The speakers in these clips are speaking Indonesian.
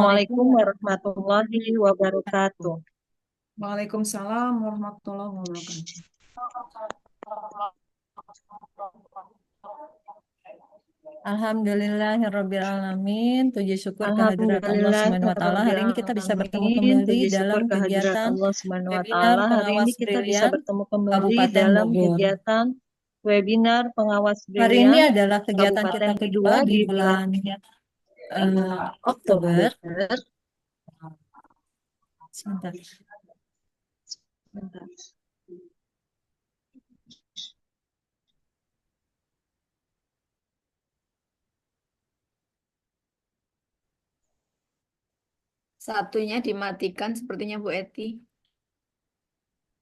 Assalamualaikum Assalamualaikum warahmatullahi warahmatullahi wabarakatuh. wabarakatuh. Waalaikumsalam warahmatullahi wabarakatuh. Alhamdulillahirrabbilalamin. Puji syukur kehadirat Allah Subhanahu wa Ta'ala. Hari ini kita bisa bertemu Alhamdulillahirrabbilalamin. kembali Puji dalam syukur kehadirat kegiatan Allah Subhanahu wa webinar Ta'ala. Hari ini pengawas kita bisa brilian bertemu kembali Kabupaten dalam Bogor. kegiatan webinar pengawas Hari ini brilian adalah kegiatan Kabupaten kita kedua Bogor di di bulan bulan Oktober. Oktober. Sebentar. Bentar. Satunya dimatikan sepertinya Bu Eti.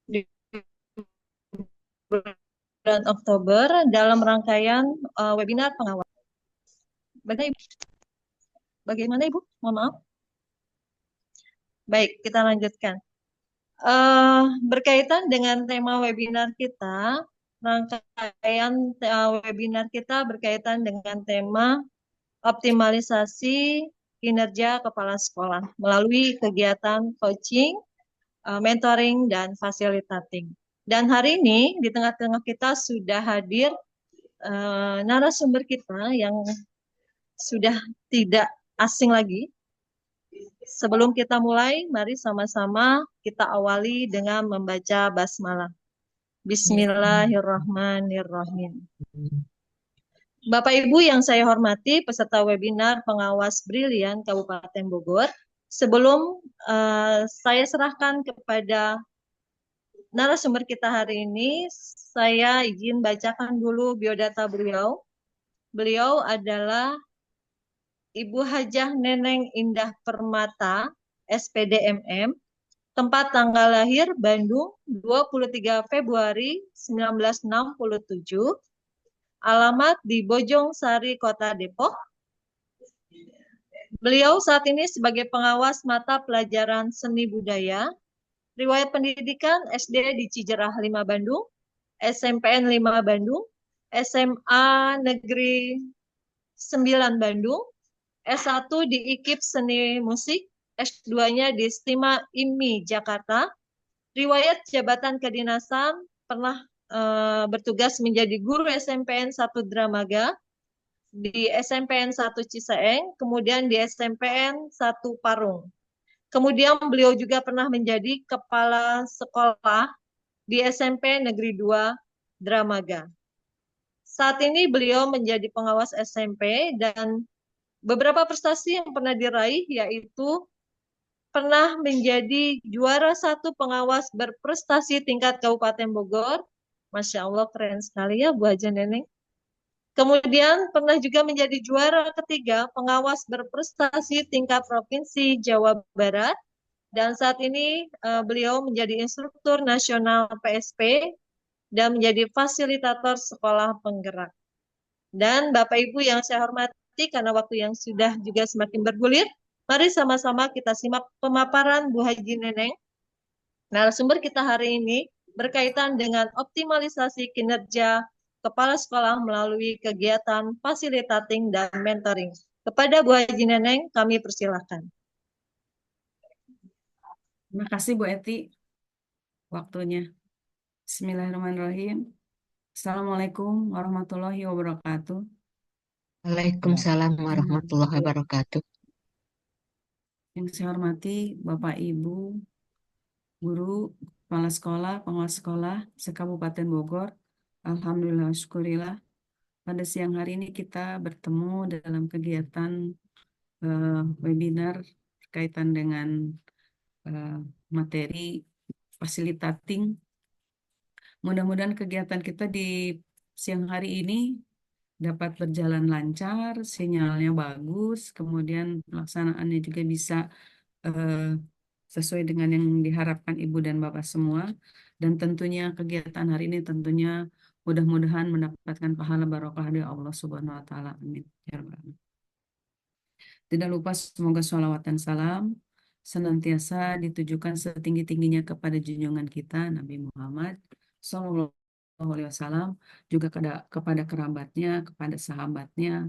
Di bulan Oktober dalam rangkaian webinar pengawas. Bagaimana Ibu? Mohon maaf. Baik, kita lanjutkan. Berkaitan dengan tema webinar kita, rangkaian webinar kita berkaitan dengan tema optimalisasi kinerja kepala sekolah melalui kegiatan coaching, mentoring, dan facilitating. Dan hari ini di tengah-tengah kita sudah hadir narasumber kita yang sudah tidak asing lagi. Sebelum kita mulai, mari sama-sama kita awali dengan membaca basmalah. Bismillahirrahmanirrahim. Bapak Ibu yang saya hormati, peserta webinar pengawas brilian Kabupaten Bogor, sebelum saya serahkan kepada narasumber kita hari ini, saya izin bacakan dulu biodata beliau. Beliau adalah Ibu Hajah Neneng Indah Permata, SPDMM, tempat tanggal lahir Bandung 23 Februari 1967, alamat di Bojong Sari, Kota Depok. Beliau saat ini sebagai pengawas mata pelajaran seni budaya, riwayat pendidikan SD di Cijerah 5 Bandung, SMPN 5 Bandung, SMA Negeri 9 Bandung, S1 di IKIP Seni Musik, S2-nya di STIMA IMI Jakarta, riwayat jabatan kedinasan, pernah bertugas menjadi guru SMPN 1 Dramaga, di SMPN 1 Ciseeng, kemudian di SMPN 1 Parung. Kemudian beliau juga pernah menjadi kepala sekolah di SMP Negeri 2 Dramaga. Saat ini beliau menjadi pengawas SMP dan beberapa prestasi yang pernah diraih yaitu pernah menjadi juara 1 pengawas berprestasi tingkat Kabupaten Bogor. Masya Allah, keren sekali ya Bu Haja Neneng. Kemudian pernah juga menjadi juara ketiga pengawas berprestasi tingkat Provinsi Jawa Barat. Dan saat ini beliau menjadi instruktur nasional PSP dan menjadi fasilitator sekolah penggerak. Dan Bapak Ibu yang saya hormati, karena waktu yang sudah juga semakin bergulir, mari sama-sama kita simak pemaparan Bu Haji Neneng. Narasumber kita hari ini berkaitan dengan optimalisasi kinerja kepala sekolah melalui kegiatan facilitating dan mentoring. Kepada Bu Haji Neneng, kami persilahkan. Terima kasih Bu Eti waktunya. Bismillahirrahmanirrahim. Assalamualaikum warahmatullahi wabarakatuh. Waalaikumsalam warahmatullahi wabarakatuh. Yang saya hormati Bapak Ibu, guru, kepala sekolah, pengawas sekolah, se-Kabupaten Bogor. Alhamdulillah, syukurillah. Pada siang hari ini kita bertemu dalam kegiatan webinar berkaitan dengan materi facilitating. Mudah-mudahan kegiatan kita di siang hari ini dapat berjalan lancar, sinyalnya bagus, kemudian pelaksanaannya juga bisa eh, sesuai dengan yang diharapkan Ibu dan Bapak semua. Dan tentunya kegiatan hari ini tentunya mudah-mudahan mendapatkan pahala barokah dari Allah Subhanahu wa Ta'ala. Amin. Ya Rabbal Alamin. Tidak lupa semoga sholawat dan salam senantiasa ditujukan setinggi-tingginya kepada junjungan kita Nabi Muhammad SAW, juga kepada kerabatnya, kepada sahabatnya,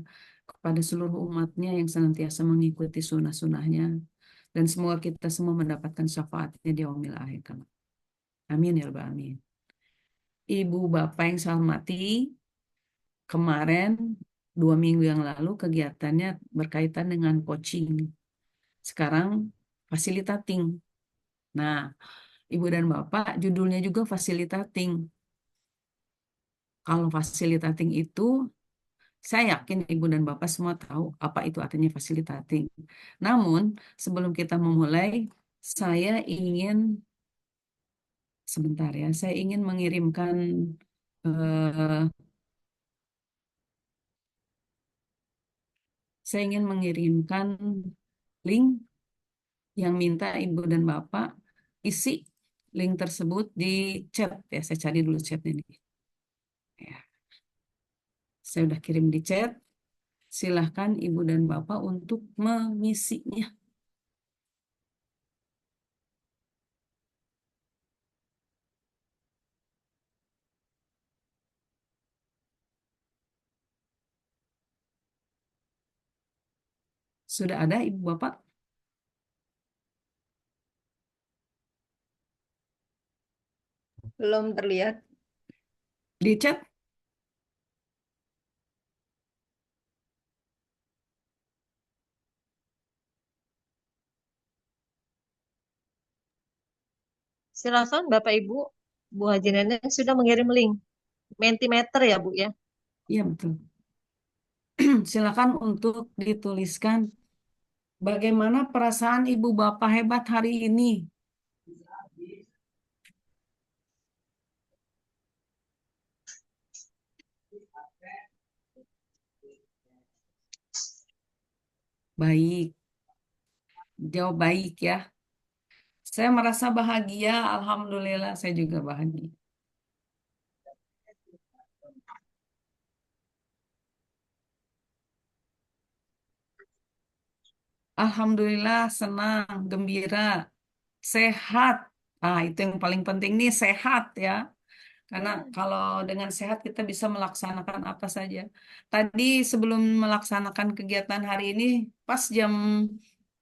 kepada seluruh umatnya yang senantiasa mengikuti sunnah-sunnahnya. Dan semoga kita semua mendapatkan syafaatnya di yaumil akhir kelak. Amin ya rabbal alamin. Ibu Bapak yang saya hormati, kemarin 2 minggu yang lalu kegiatannya berkaitan dengan coaching. Sekarang fasilitating. Nah, Ibu dan Bapak judulnya juga fasilitating. Kalau fasilitating itu, saya yakin Ibu dan Bapak semua tahu apa itu artinya fasilitating. Namun, sebelum kita memulai, saya ingin, sebentar ya, saya ingin mengirimkan eh, saya ingin mengirimkan link yang minta Ibu dan Bapak isi link tersebut di chat ya. Saya cari dulu chatnya nih. Ya, saya udah kirim di chat. Silahkan Ibu dan Bapak untuk mengisinya. Sudah ada Ibu Bapak Belum terlihat. di chat? Silakan Bapak Ibu, Bu Haji Neneng sudah mengirim link. Mentimeter ya Bu ya. Iya betul. Silakan untuk dituliskan bagaimana perasaan Ibu Bapak hebat hari ini. Baik, jawab baik ya. Saya merasa bahagia, Alhamdulillah saya juga bahagia. Alhamdulillah senang, gembira, sehat. Ah, itu yang paling penting nih, sehat ya. Karena kalau dengan sehat kita bisa melaksanakan apa saja. Tadi sebelum melaksanakan kegiatan hari ini, pas jam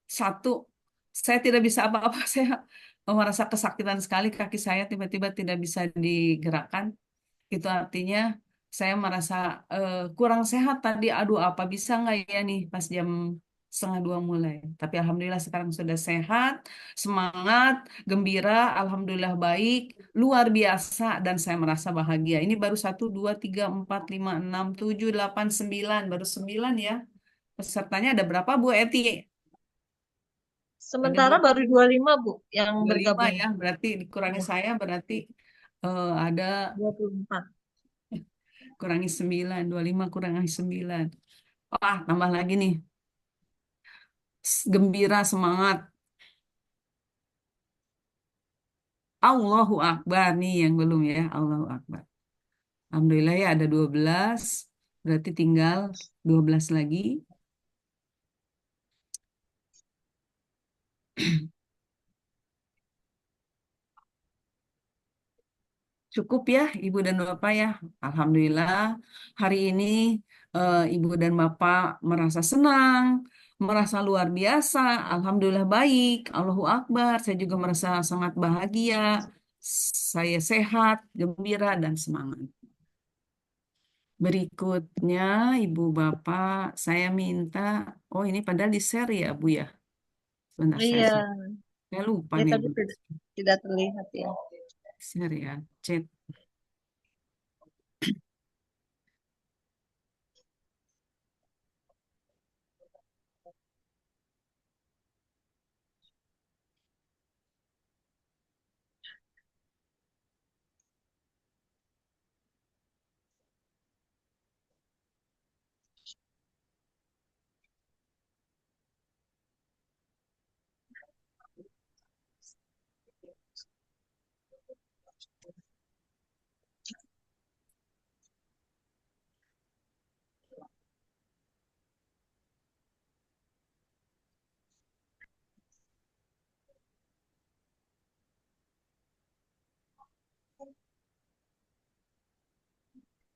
1, saya tidak bisa apa-apa. Saya merasa kesakitan sekali, kaki saya tiba-tiba tidak bisa digerakkan. Itu artinya saya merasa kurang sehat tadi. Aduh, apa bisa nggak ya nih pas jam 1:30 mulai. Tapi Alhamdulillah sekarang sudah sehat, semangat, gembira, Alhamdulillah baik, luar biasa dan saya merasa bahagia. Ini baru 1, 2, 3, 4, 5, 6, 7, 8, 9. Baru 9 ya. Pesertanya ada berapa Bu Eti? Ada Sementara baru 25 Bu yang 25 bergabung. ya. Berarti dikurangi Ya, saya berarti ada 24. kurangi 9, 25 kurangi 9. Wah, tambah lagi nih. Gembira, semangat. Allahu Akbar nih yang belum ya. Allahu Akbar. Alhamdulillah ya ada 12. Berarti tinggal 12 lagi. Cukup ya Ibu dan Bapak ya. Alhamdulillah hari ini Ibu dan Bapak merasa senang, merasa luar biasa. Alhamdulillah baik. Allahu Akbar. Saya juga merasa sangat bahagia. Saya sehat, gembira, dan semangat. Berikutnya, Ibu Bapak, saya minta, oh ini padahal di-share ya, Bu ya. Sebentar, saya Iya, share. Saya lupa ini nih, tadi Bu. tidak terlihat ya. Share ya, chat.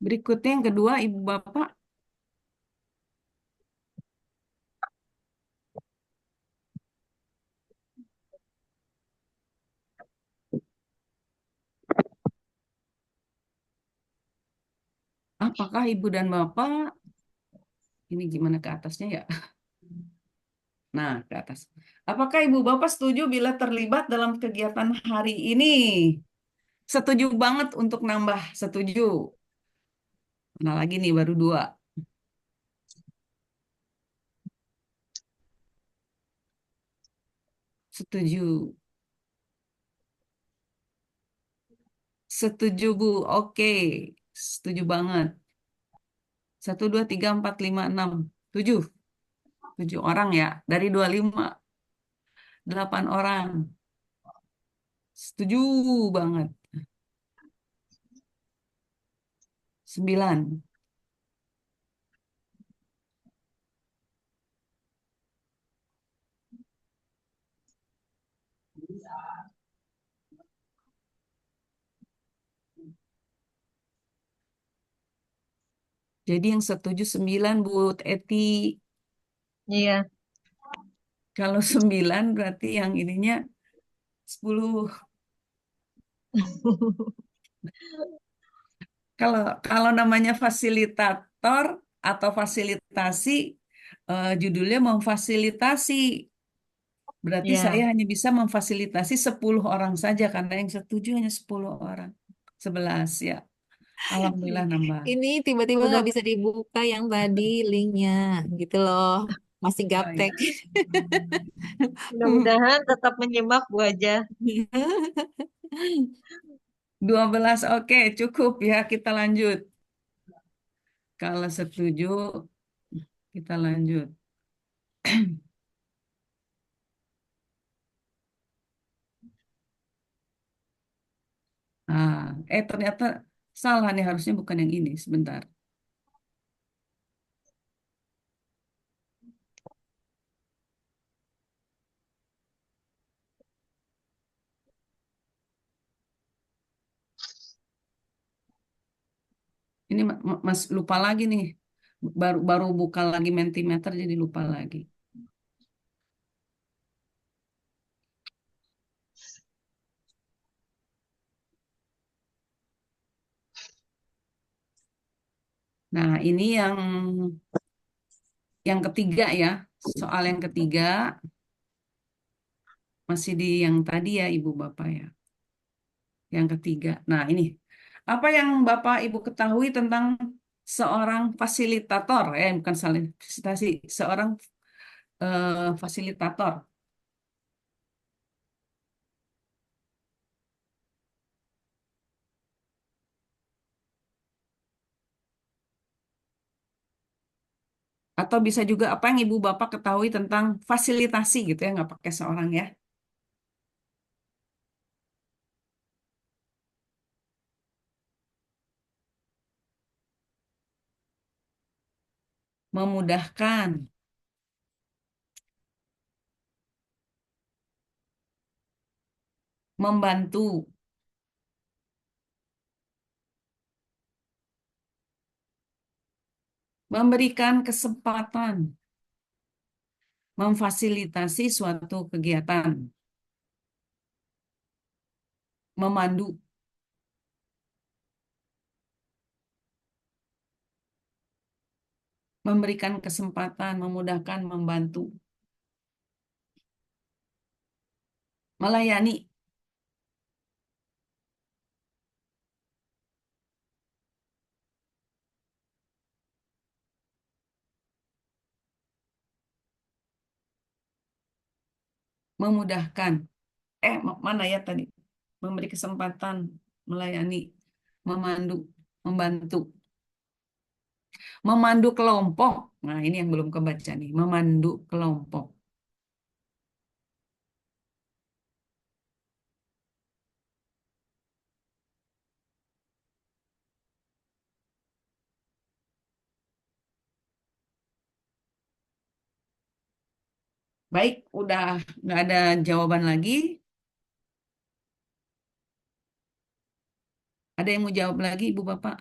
Berikutnya yang kedua, Ibu Bapak, apakah Ibu dan Bapak, ini gimana ke atasnya ya? Nah, ke atas. Apakah Ibu Bapak setuju bila terlibat dalam kegiatan hari ini? Setuju banget untuk nambah, setuju. Nah, lagi nih baru dua. Setuju. Setuju, Bu. Oke. Setuju banget. Satu, dua, tiga, empat, lima, enam. Tujuh. Tujuh orang ya. Dari 25. 8 orang. Setuju banget. 9. Jadi yang setuju 9, Bu Eti. Iya. Kalau 9 berarti yang ininya 10. Kalau kalau namanya fasilitator atau fasilitasi, judulnya memfasilitasi. Berarti saya Iya. hanya bisa memfasilitasi 10 orang saja karena yang setuju hanya 10 orang. 11 ya. Alhamdulillah nambah. Ini tiba-tiba Mudah, nggak bisa dibuka yang tadi linknya, gitu loh. Masih Oh, gaptek. ya. mudah-mudahan tetap menyimak Bu Haja. 12, oke, cukup ya kita lanjut. Kalau setuju kita lanjut. Ah, ternyata salah nih harusnya bukan yang ini. Sebentar. Ini Mas lupa lagi nih. Baru baru buka lagi Mentimeter jadi lupa lagi. Nah, ini yang ketiga ya. Soal yang ketiga masih di yang tadi ya Ibu Bapak ya. Yang ketiga. Nah, ini apa yang Bapak Ibu ketahui tentang seorang fasilitator ya, bukan saling fasilitasi, seorang fasilitator atau bisa juga apa yang Ibu Bapak ketahui tentang fasilitasi gitu ya, nggak pakai seorang ya. Memudahkan, membantu, memberikan kesempatan, memfasilitasi suatu kegiatan, memandu, memberikan kesempatan, memudahkan, membantu, melayani, memudahkan. Mana ya tadi? Memberi kesempatan, melayani, memandu, membantu, memandu kelompok. Nah, ini yang belum kebaca nih, memandu kelompok. Baik, udah nggak ada jawaban lagi. Ada yang mau jawab lagi, Ibu Bapak?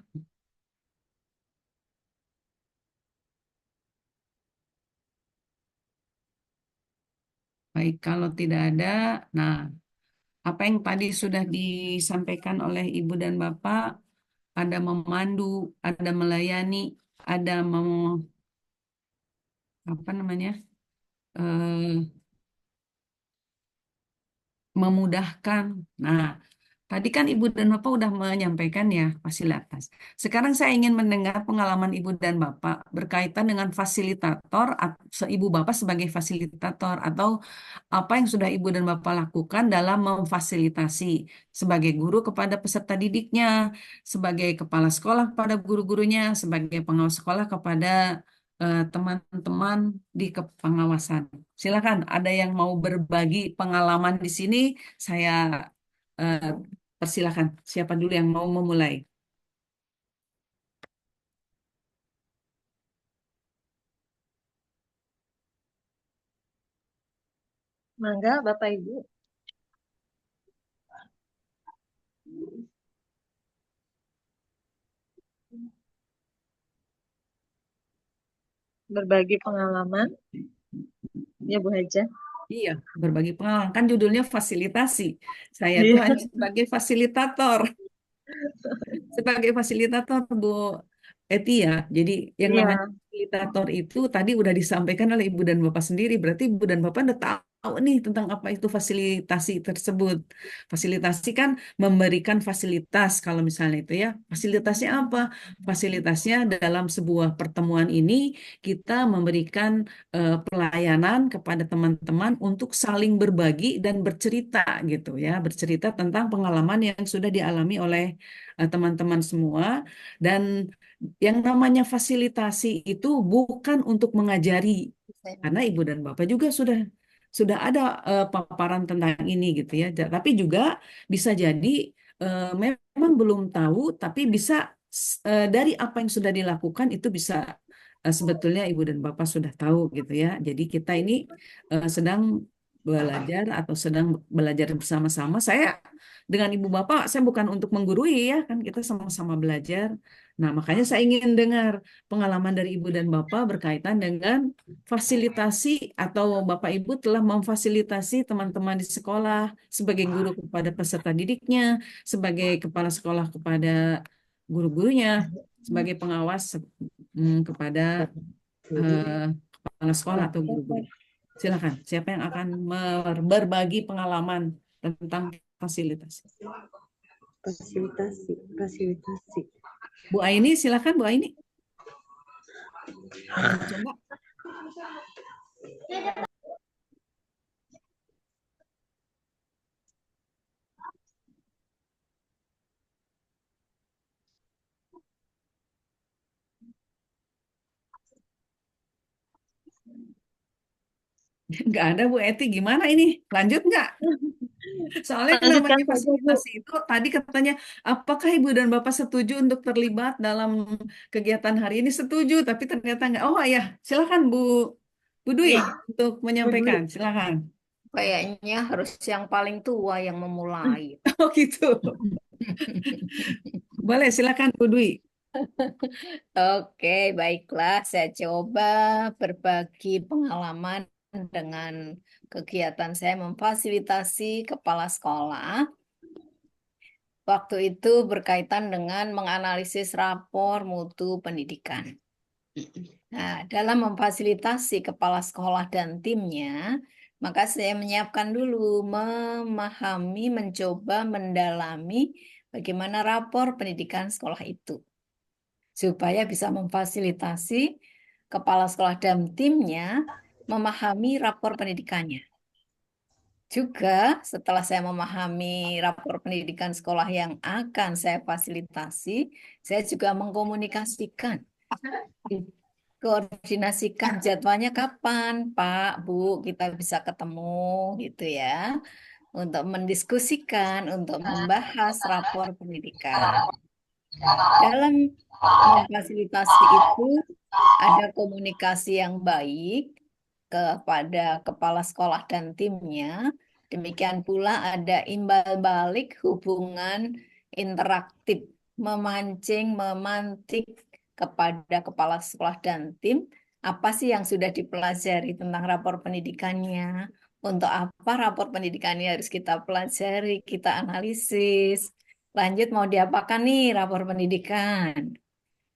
Baik, kalau tidak ada, nah apa yang tadi sudah disampaikan oleh Ibu dan Bapak ada memandu, ada melayani, ada apa namanya, eh, memudahkan. Nah, tadi kan Ibu dan Bapak udah menyampaikan ya fasilitas. Sekarang saya ingin mendengar pengalaman Ibu dan Bapak berkaitan dengan fasilitator, Ibu Bapak sebagai fasilitator atau apa yang sudah Ibu dan Bapak lakukan dalam memfasilitasi sebagai guru kepada peserta didiknya, sebagai kepala sekolah kepada guru-gurunya, sebagai pengawas sekolah kepada teman-teman di kepengawasan. Silakan, ada yang mau berbagi pengalaman di sini, saya eh, persilakan. Siapa dulu yang mau memulai? Mangga, Bapak Ibu. Berbagi pengalaman. Ya, Bu Haja. Iya, berbagi pengalaman. Kan judulnya fasilitasi. Saya tuh Iya. hanya sebagai fasilitator. Sebagai fasilitator, Bu Eti ya. Jadi yang namanya Iya. fasilitator itu tadi udah disampaikan oleh Ibu dan Bapak sendiri. Berarti Ibu dan Bapak udah tahu nih tentang apa itu fasilitasi tersebut. Fasilitasi kan memberikan fasilitas kalau misalnya itu ya. Fasilitasnya apa? Fasilitasnya dalam sebuah pertemuan ini kita memberikan pelayanan kepada teman-teman untuk saling berbagi dan bercerita gitu ya. Bercerita tentang pengalaman yang sudah dialami oleh teman-teman semua. Dan yang namanya fasilitasi itu bukan untuk mengajari, karena Ibu dan Bapak juga sudah ada paparan tentang ini gitu ya. Tapi juga bisa jadi memang belum tahu, tapi bisa dari apa yang sudah dilakukan itu bisa sebetulnya Ibu dan Bapak sudah tahu gitu ya. Jadi kita ini sedang belajar atau sedang belajar bersama-sama. Saya dengan Ibu Bapak, saya bukan untuk menggurui ya, kan kita sama-sama belajar. Nah, makanya saya ingin dengar pengalaman dari Ibu dan Bapak berkaitan dengan fasilitasi atau Bapak Ibu telah memfasilitasi teman-teman di sekolah sebagai guru kepada peserta didiknya, sebagai kepala sekolah kepada guru-gurunya, sebagai pengawas kepada eh, kepala sekolah atau guru-guru. Silakan, siapa yang akan berbagi pengalaman tentang fasilitas? Fasilitasi, fasilitasi. Bu Aini, silakan Bu Aini. Mau coba? Nggak ada Bu Eti, gimana ini? Lanjut nggak? Soalnya yang Lanjutkan namanya saja, Bu. fasilitasi itu tadi katanya, apakah Ibu dan Bapak setuju untuk terlibat dalam kegiatan hari ini? Setuju, tapi ternyata nggak. Oh ya, silakan Bu Dwi Ya, untuk Bu Dwi. menyampaikan. Silakan. Kayaknya harus yang paling tua yang memulai. Oh gitu. Boleh, silakan Bu Dwi. Oke, baiklah. Saya coba berbagi pengalaman dengan kegiatan saya memfasilitasi kepala sekolah. Waktu itu berkaitan dengan menganalisis rapor mutu pendidikan. Nah, dalam memfasilitasi kepala sekolah dan timnya, maka saya menyiapkan dulu, memahami, mencoba, mendalami bagaimana rapor pendidikan sekolah itu, supaya bisa memfasilitasi kepala sekolah dan timnya memahami rapor pendidikannya. Juga setelah saya memahami rapor pendidikan sekolah yang akan saya fasilitasi, saya juga mengkomunikasikan, koordinasikan jadwalnya kapan, Pak, Bu, kita bisa ketemu gitu ya, untuk mendiskusikan, untuk membahas rapor pendidikan. Dalam memfasilitasi itu ada komunikasi yang baik kepada kepala sekolah dan timnya. Demikian pula ada imbal balik hubungan interaktif, memancing, memantik kepada kepala sekolah dan tim, apa sih yang sudah dipelajari tentang rapor pendidikannya, untuk apa rapor pendidikannya harus kita pelajari, kita analisis, Lanjut mau diapakan nih rapor pendidikan.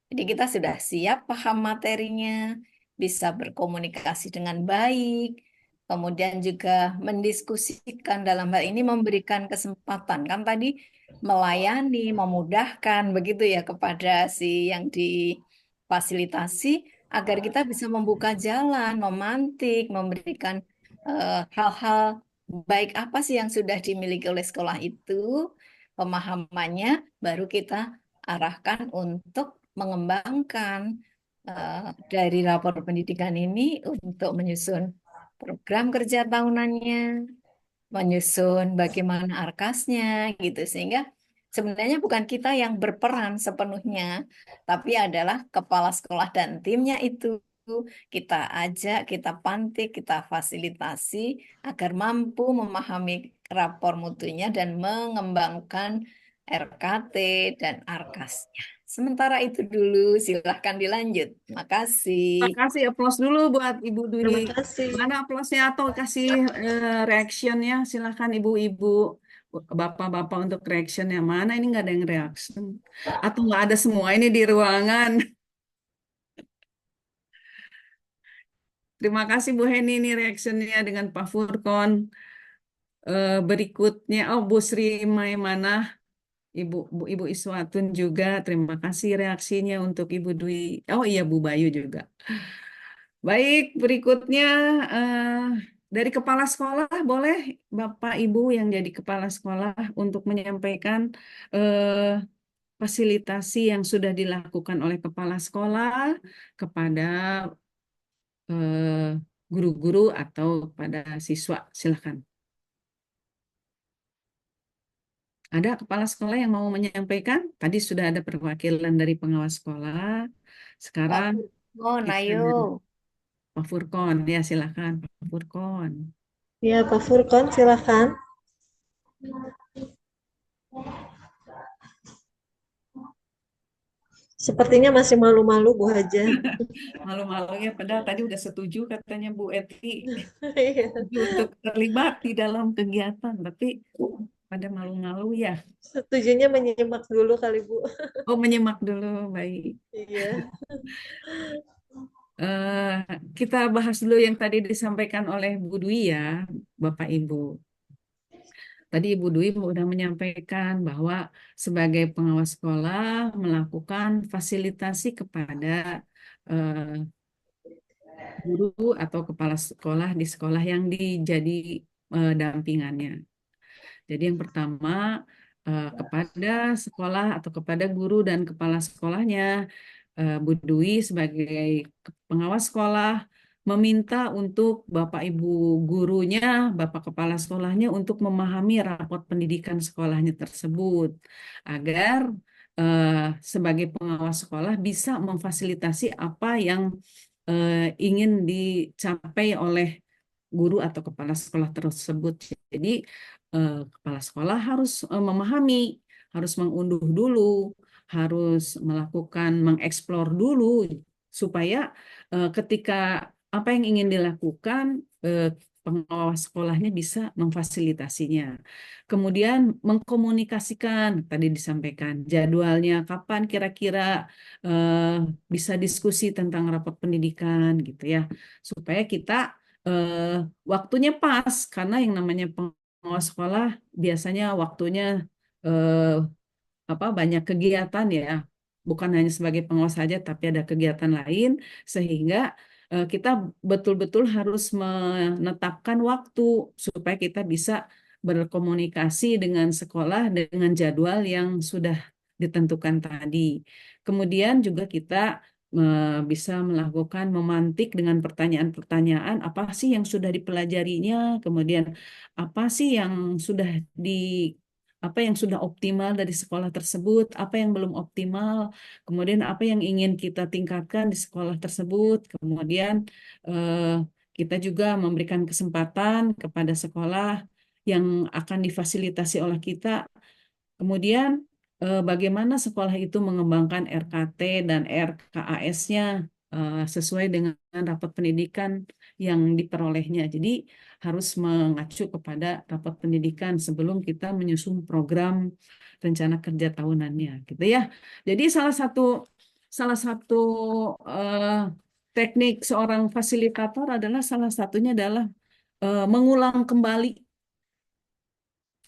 Jadi kita sudah siap paham materinya, bisa berkomunikasi dengan baik, kemudian juga mendiskusikan dalam hal ini memberikan kesempatan. Kan tadi melayani, memudahkan begitu ya kepada si yang difasilitasi agar kita bisa membuka jalan, memantik, memberikan hal-hal baik apa sih yang sudah dimiliki oleh sekolah itu, pemahamannya baru kita arahkan untuk mengembangkan dari rapor pendidikan ini untuk menyusun program kerja tahunannya, menyusun bagaimana arkasnya gitu sehingga sebenarnya bukan kita yang berperan sepenuhnya, tapi adalah kepala sekolah dan timnya itu kita ajak, kita pantik, kita fasilitasi agar mampu memahami rapor mutunya dan mengembangkan RKT dan arkasnya. Sementara itu dulu, silahkan dilanjut. Makasih. Makasih, aplaus dulu buat Ibu Dwi. Terima kasih. Mana aplausnya atau kasih reactionnya? Silahkan Ibu-Ibu, Bapak-Bapak untuk reactionnya. Mana ini nggak ada yang reaction? Atau nggak ada semua ini di ruangan? Terima kasih Bu Heni ini reactionnya dengan Pak Furkon. Berikutnya, oh Bu Sri Maimana, Ibu Iswatun juga. Terima kasih reaksinya untuk Ibu Dwi. Oh iya Bu Bayu juga. Baik, berikutnya eh, dari kepala sekolah boleh Bapak Ibu yang jadi kepala sekolah untuk menyampaikan eh, fasilitasi yang sudah dilakukan oleh kepala sekolah kepada eh, guru-guru atau kepada siswa. Silakan. Ada kepala sekolah yang mau menyampaikan? Tadi sudah ada perwakilan dari pengawas sekolah. Pak Sekarang Purwon, kita ayo. dari Pak Furkon. Ya, silakan Pak Furkon. Ya, Pak Furkon, silakan. Sepertinya masih malu-malu, Bu Haja. Malu-malunya padahal tadi udah setuju katanya Bu Eti Iya. setuju untuk terlibat di dalam kegiatan, tapi pada malu-malu ya. Setujunya menyimak dulu kali, Bu. Oh, menyimak dulu, baik. Iya. Eh, kita bahas dulu yang tadi disampaikan oleh Bu Dwi ya, Bapak Ibu. Tadi Ibu Dwi sudah menyampaikan bahwa sebagai pengawas sekolah melakukan fasilitasi kepada eh, guru atau kepala sekolah di sekolah yang dijadi dampingannya. Jadi yang pertama kepada sekolah atau kepada guru dan kepala sekolahnya, Bu Dwi sebagai pengawas sekolah meminta untuk Bapak Ibu gurunya, Bapak kepala sekolahnya untuk memahami raport pendidikan sekolahnya tersebut agar sebagai pengawas sekolah bisa memfasilitasi apa yang ingin dicapai oleh guru atau kepala sekolah tersebut. Jadi kepala sekolah harus memahami, harus mengunduh dulu, harus melakukan mengeksplor dulu supaya ketika apa yang ingin dilakukan pengawas sekolahnya bisa memfasilitasinya. Kemudian mengkomunikasikan tadi disampaikan jadwalnya kapan kira-kira eh, bisa diskusi tentang rapot pendidikan gitu ya supaya kita eh, waktunya pas karena yang namanya pengawas sekolah biasanya waktunya eh, apa banyak kegiatan ya, bukan hanya sebagai pengawas saja tapi ada kegiatan lain sehingga kita betul-betul harus menetapkan waktu supaya kita bisa berkomunikasi dengan sekolah dengan jadwal yang sudah ditentukan tadi. Kemudian juga kita bisa melakukan memantik dengan pertanyaan-pertanyaan apa sih yang sudah dipelajarinya, kemudian apa sih yang sudah di apa yang sudah optimal dari sekolah tersebut, apa yang belum optimal, kemudian apa yang ingin kita tingkatkan di sekolah tersebut, kemudian eh, kita juga memberikan kesempatan kepada sekolah yang akan difasilitasi oleh kita, kemudian bagaimana sekolah itu mengembangkan RKT dan RKAS-nya sesuai dengan rapot pendidikan yang diperolehnya. Jadi harus mengacu kepada rapot pendidikan sebelum kita menyusun program rencana kerja tahunannya, gitu ya. Jadi salah satu eh, teknik seorang fasilitator adalah salah satunya adalah mengulang kembali,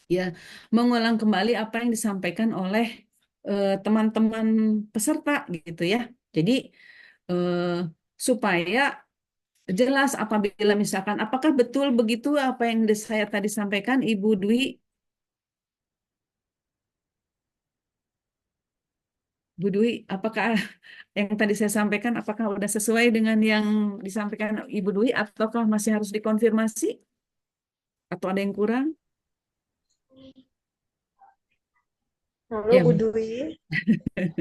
ya, mengulang kembali apa yang disampaikan oleh teman-teman peserta, gitu ya. Jadi eh, supaya jelas apabila misalkan apakah betul begitu apa yang saya tadi sampaikan, Ibu Dwi. Bu Dwi, apakah yang tadi saya sampaikan apakah sudah sesuai dengan yang disampaikan Ibu Dwi ataukah masih harus dikonfirmasi atau ada yang kurang? Halo Ya, Bu Bu. Dwi.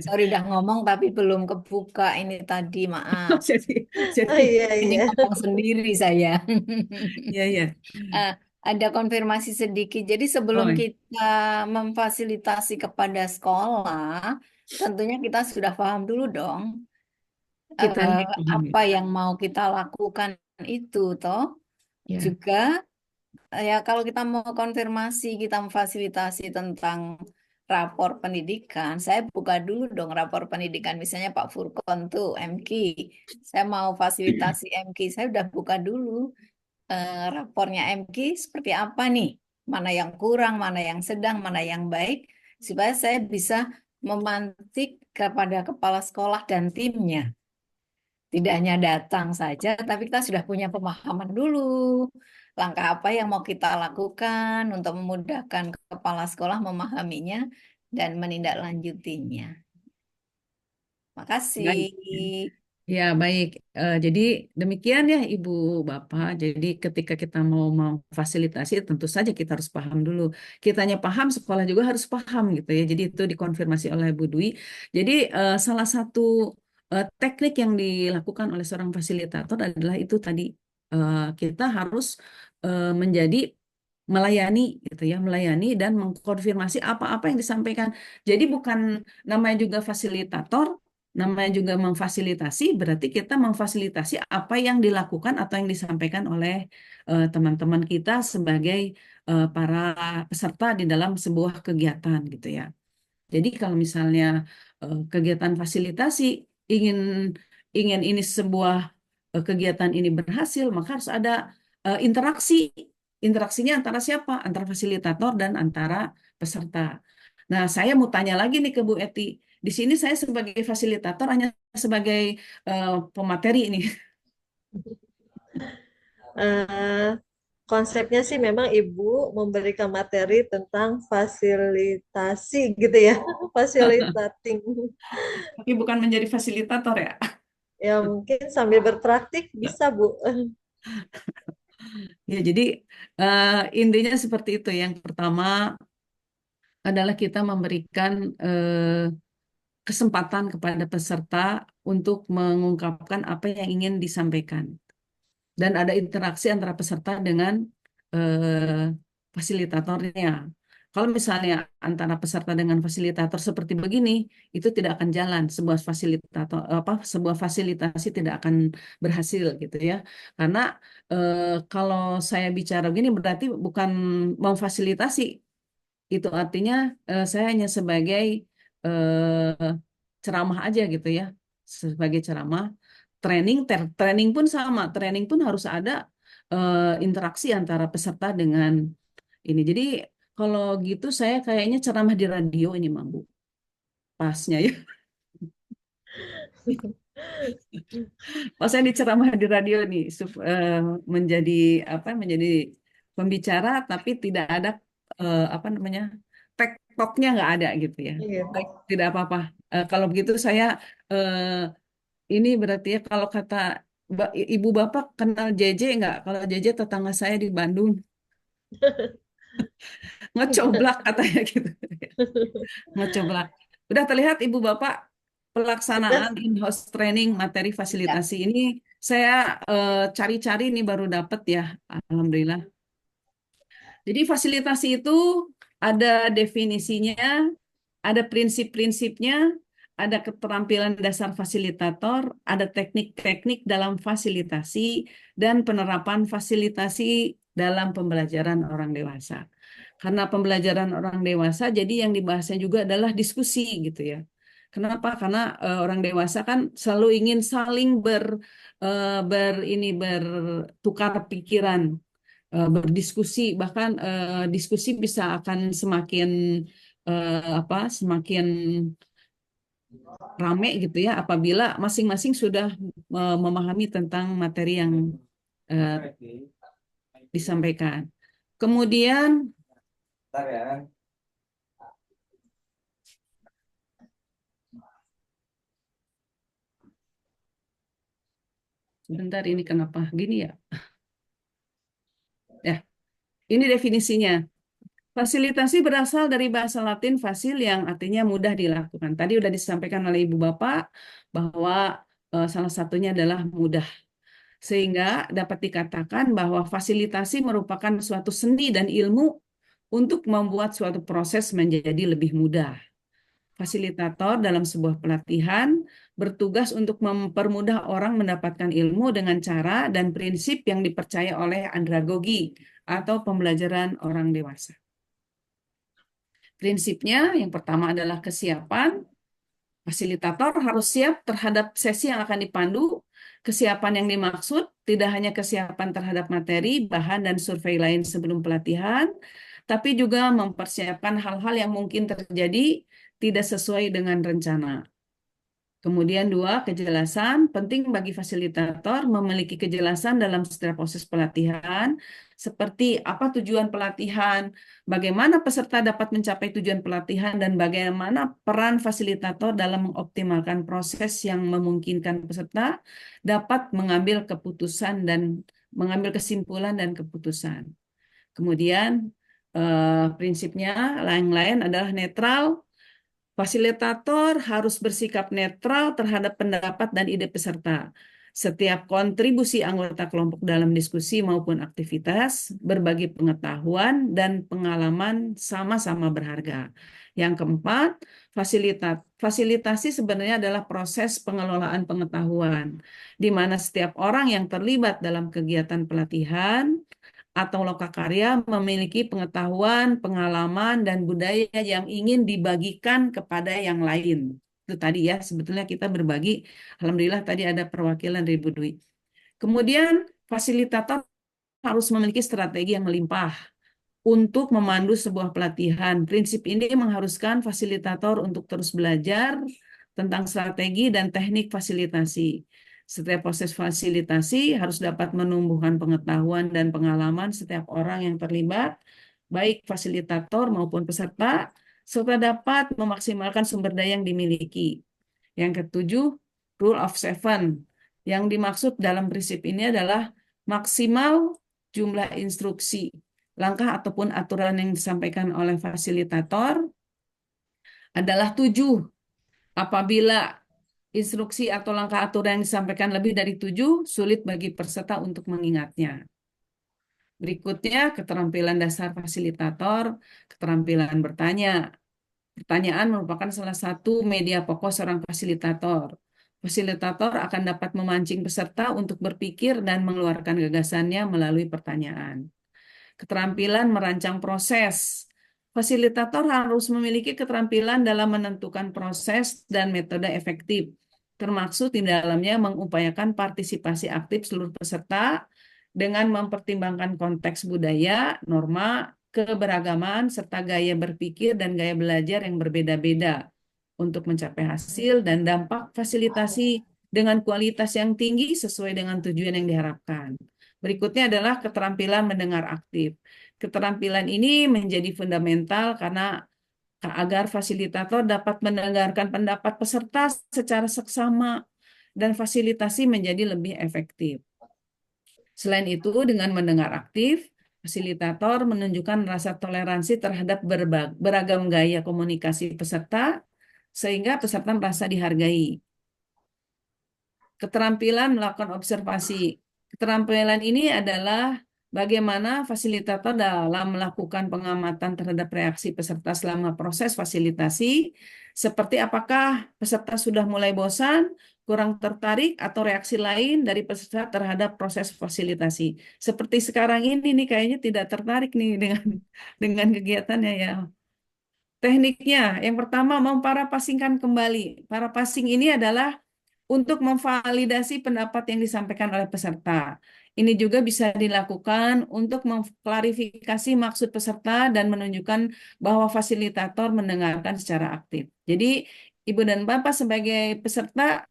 Sorry udah ngomong tapi belum kebuka ini tadi, maaf. jadi Oh jadi iya Ini iya. ngomong sendiri saya. ya ya. Eh, ada konfirmasi sedikit. Jadi sebelum Oh, kita memfasilitasi kepada sekolah, tentunya kita sudah paham dulu dong kita eh, pahami. apa yang mau kita lakukan itu, toh. Ya, Juga ya kalau kita mau konfirmasi, kita memfasilitasi tentang rapor pendidikan, saya buka dulu dong rapor pendidikan. Misalnya Pak Furkon tuh MK, saya mau fasilitasi MK, saya udah buka dulu rapornya MK seperti apa nih, mana yang kurang, mana yang sedang, mana yang baik, supaya saya bisa memantik kepada kepala sekolah dan timnya. Tidak hanya datang saja, tapi kita sudah punya pemahaman dulu. Langkah apa yang mau kita lakukan untuk memudahkan kepala sekolah memahaminya dan menindaklanjutinya. baik. Makasih. Ya, baik. Jadi demikian ya Ibu Bapak. Jadi ketika kita mau memfasilitasi, tentu saja kita harus paham dulu. Kitanya paham, sekolah juga harus paham, gitu ya. Jadi itu dikonfirmasi oleh Bu Dwi. Jadi salah satu teknik yang dilakukan oleh seorang fasilitator adalah itu tadi. Kita harus menjadi melayani, gitu ya, melayani dan mengkonfirmasi apa-apa yang disampaikan. Jadi bukan namanya juga fasilitator. Namanya juga memfasilitasi, berarti kita memfasilitasi apa yang dilakukan atau yang disampaikan oleh teman-teman kita sebagai para peserta di dalam sebuah kegiatan, gitu ya. Jadi kalau misalnya kegiatan fasilitasi ingin ingin ini sebuah kegiatan ini berhasil, maka harus ada interaksi. Interaksinya antara siapa? Antara fasilitator dan antara peserta. Nah, saya mau tanya lagi nih ke Bu Eti. Di sini saya sebagai fasilitator hanya sebagai pemateri ini. Eh, konsepnya sih memang Ibu memberikan materi tentang fasilitasi gitu ya. Facilitating. Tapi bukan menjadi fasilitator ya. Ya mungkin sambil berpraktik bisa Bu. Ya, jadi eh, intinya seperti itu. Yang pertama adalah kita memberikan kesempatan kepada peserta untuk mengungkapkan apa yang ingin disampaikan. Dan ada interaksi antara peserta dengan eh, fasilitatornya. Kalau misalnya antara peserta dengan fasilitator seperti begini, itu tidak akan jalan. Sebuah fasilitator sebuah fasilitasi tidak akan berhasil, gitu ya. Karena kalau saya bicara begini berarti bukan memfasilitasi, itu artinya saya hanya sebagai eh, ceramah aja, gitu ya. Sebagai ceramah, training pun sama. Training pun harus ada interaksi antara peserta dengan ini. Jadi kalau gitu saya kayaknya ceramah di radio ini, Mambu. Pasnya ya. Pas saya diceramah di radio nih, menjadi menjadi pembicara tapi tidak ada apa namanya, tektoknya nggak ada, gitu ya. Iya. Baik, tidak apa-apa. Kalau begitu saya eh, ini berarti ya, kalau kata Ibu Bapak kenal JJ nggak? Kalau JJ tetangga saya di Bandung, ngecoblak katanya gitu. Ngecoblak. Udah terlihat Ibu Bapak pelaksanaan Udah. in-house training materi Ya. fasilitasi ini saya cari-cari nih baru dapet ya. Alhamdulillah. Jadi fasilitasi itu ada definisinya, ada prinsip-prinsipnya, ada keterampilan dasar fasilitator, ada teknik-teknik dalam fasilitasi, dan penerapan fasilitasi dalam pembelajaran orang dewasa. Karena pembelajaran orang dewasa, jadi yang dibahasnya juga adalah diskusi gitu ya. Kenapa? Karena orang dewasa kan selalu ingin saling bertukar pikiran, berdiskusi, bahkan diskusi bisa akan semakin semakin rame gitu ya apabila masing-masing sudah memahami tentang materi yang eh, disampaikan. Kemudian sebentar, ini kenapa gini ya? Ya, ini definisinya. Fasilitasi berasal dari bahasa Latin fasil yang artinya mudah dilakukan. Tadi sudah disampaikan oleh Ibu Bapak bahwa salah satunya adalah mudah. Sehingga dapat dikatakan bahwa fasilitasi merupakan suatu seni dan ilmu untuk membuat suatu proses menjadi lebih mudah. Fasilitator dalam sebuah pelatihan bertugas untuk mempermudah orang mendapatkan ilmu dengan cara dan prinsip yang dipercaya oleh andragogi atau pembelajaran orang dewasa. Prinsipnya yang pertama adalah kesiapan. Fasilitator harus siap terhadap sesi yang akan dipandu. Kesiapan yang dimaksud tidak hanya kesiapan terhadap materi, bahan, dan survei lain sebelum pelatihan, tapi juga mempersiapkan hal-hal yang mungkin terjadi tidak sesuai dengan rencana. Kemudian dua, kejelasan. Penting bagi fasilitator memiliki kejelasan dalam setiap proses pelatihan, seperti apa tujuan pelatihan, bagaimana peserta dapat mencapai tujuan pelatihan, dan bagaimana peran fasilitator dalam mengoptimalkan proses yang memungkinkan peserta dapat mengambil keputusan dan mengambil kesimpulan dan keputusan. Kemudian prinsipnya lain-lain adalah netral. Fasilitator harus bersikap netral terhadap pendapat dan ide peserta. Setiap kontribusi anggota kelompok dalam diskusi maupun aktivitas, berbagi pengetahuan dan pengalaman sama-sama berharga. Yang keempat, fasilitasi sebenarnya adalah proses pengelolaan pengetahuan, di mana setiap orang yang terlibat dalam kegiatan pelatihan atau lokakarya memiliki pengetahuan, pengalaman, dan budaya yang ingin dibagikan kepada yang lain. Itu tadi ya, sebetulnya kita berbagi. Alhamdulillah tadi ada perwakilan dari Bu Dwi. Kemudian fasilitator harus memiliki strategi yang melimpah untuk memandu sebuah pelatihan. Prinsip ini mengharuskan fasilitator untuk terus belajar tentang strategi dan teknik fasilitasi. Setiap proses fasilitasi harus dapat menumbuhkan pengetahuan dan pengalaman setiap orang yang terlibat, baik fasilitator maupun peserta, serta dapat memaksimalkan sumber daya yang dimiliki. Yang ketujuh, Rule of Seven. Yang dimaksud dalam prinsip ini adalah maksimal jumlah instruksi, langkah ataupun aturan yang disampaikan oleh fasilitator adalah 7. Apabila instruksi atau langkah aturan yang disampaikan lebih dari 7, sulit bagi peserta untuk mengingatnya. Berikutnya, keterampilan dasar fasilitator, keterampilan bertanya. Pertanyaan merupakan salah satu media pokok seorang fasilitator. Fasilitator akan dapat memancing peserta untuk berpikir dan mengeluarkan gagasannya melalui pertanyaan. Keterampilan merancang proses. Fasilitator harus memiliki keterampilan dalam menentukan proses dan metode efektif, termaksud di dalamnya mengupayakan partisipasi aktif seluruh peserta dengan mempertimbangkan konteks budaya, norma, keberagaman, serta gaya berpikir dan gaya belajar yang berbeda-beda untuk mencapai hasil dan dampak fasilitasi dengan kualitas yang tinggi sesuai dengan tujuan yang diharapkan. Berikutnya adalah keterampilan mendengar aktif. Keterampilan ini menjadi fundamental karena agar fasilitator dapat mendengarkan pendapat peserta secara seksama dan fasilitasi menjadi lebih efektif. Selain itu, dengan mendengar aktif, fasilitator menunjukkan rasa toleransi terhadap beragam gaya komunikasi peserta, sehingga peserta merasa dihargai. Keterampilan melakukan observasi. Keterampilan ini adalah bagaimana fasilitator dalam melakukan pengamatan terhadap reaksi peserta selama proses fasilitasi, seperti apakah peserta sudah mulai bosan, kurang tertarik, atau reaksi lain dari peserta terhadap proses fasilitasi. Seperti sekarang ini nih kayaknya tidak tertarik nih dengan kegiatannya ya. Tekniknya, yang pertama memparapasingkan kembali. Parapasing ini adalah untuk memvalidasi pendapat yang disampaikan oleh peserta. Ini juga bisa dilakukan untuk mengklarifikasi maksud peserta dan menunjukkan bahwa fasilitator mendengarkan secara aktif. Jadi, Ibu dan Bapak sebagai peserta,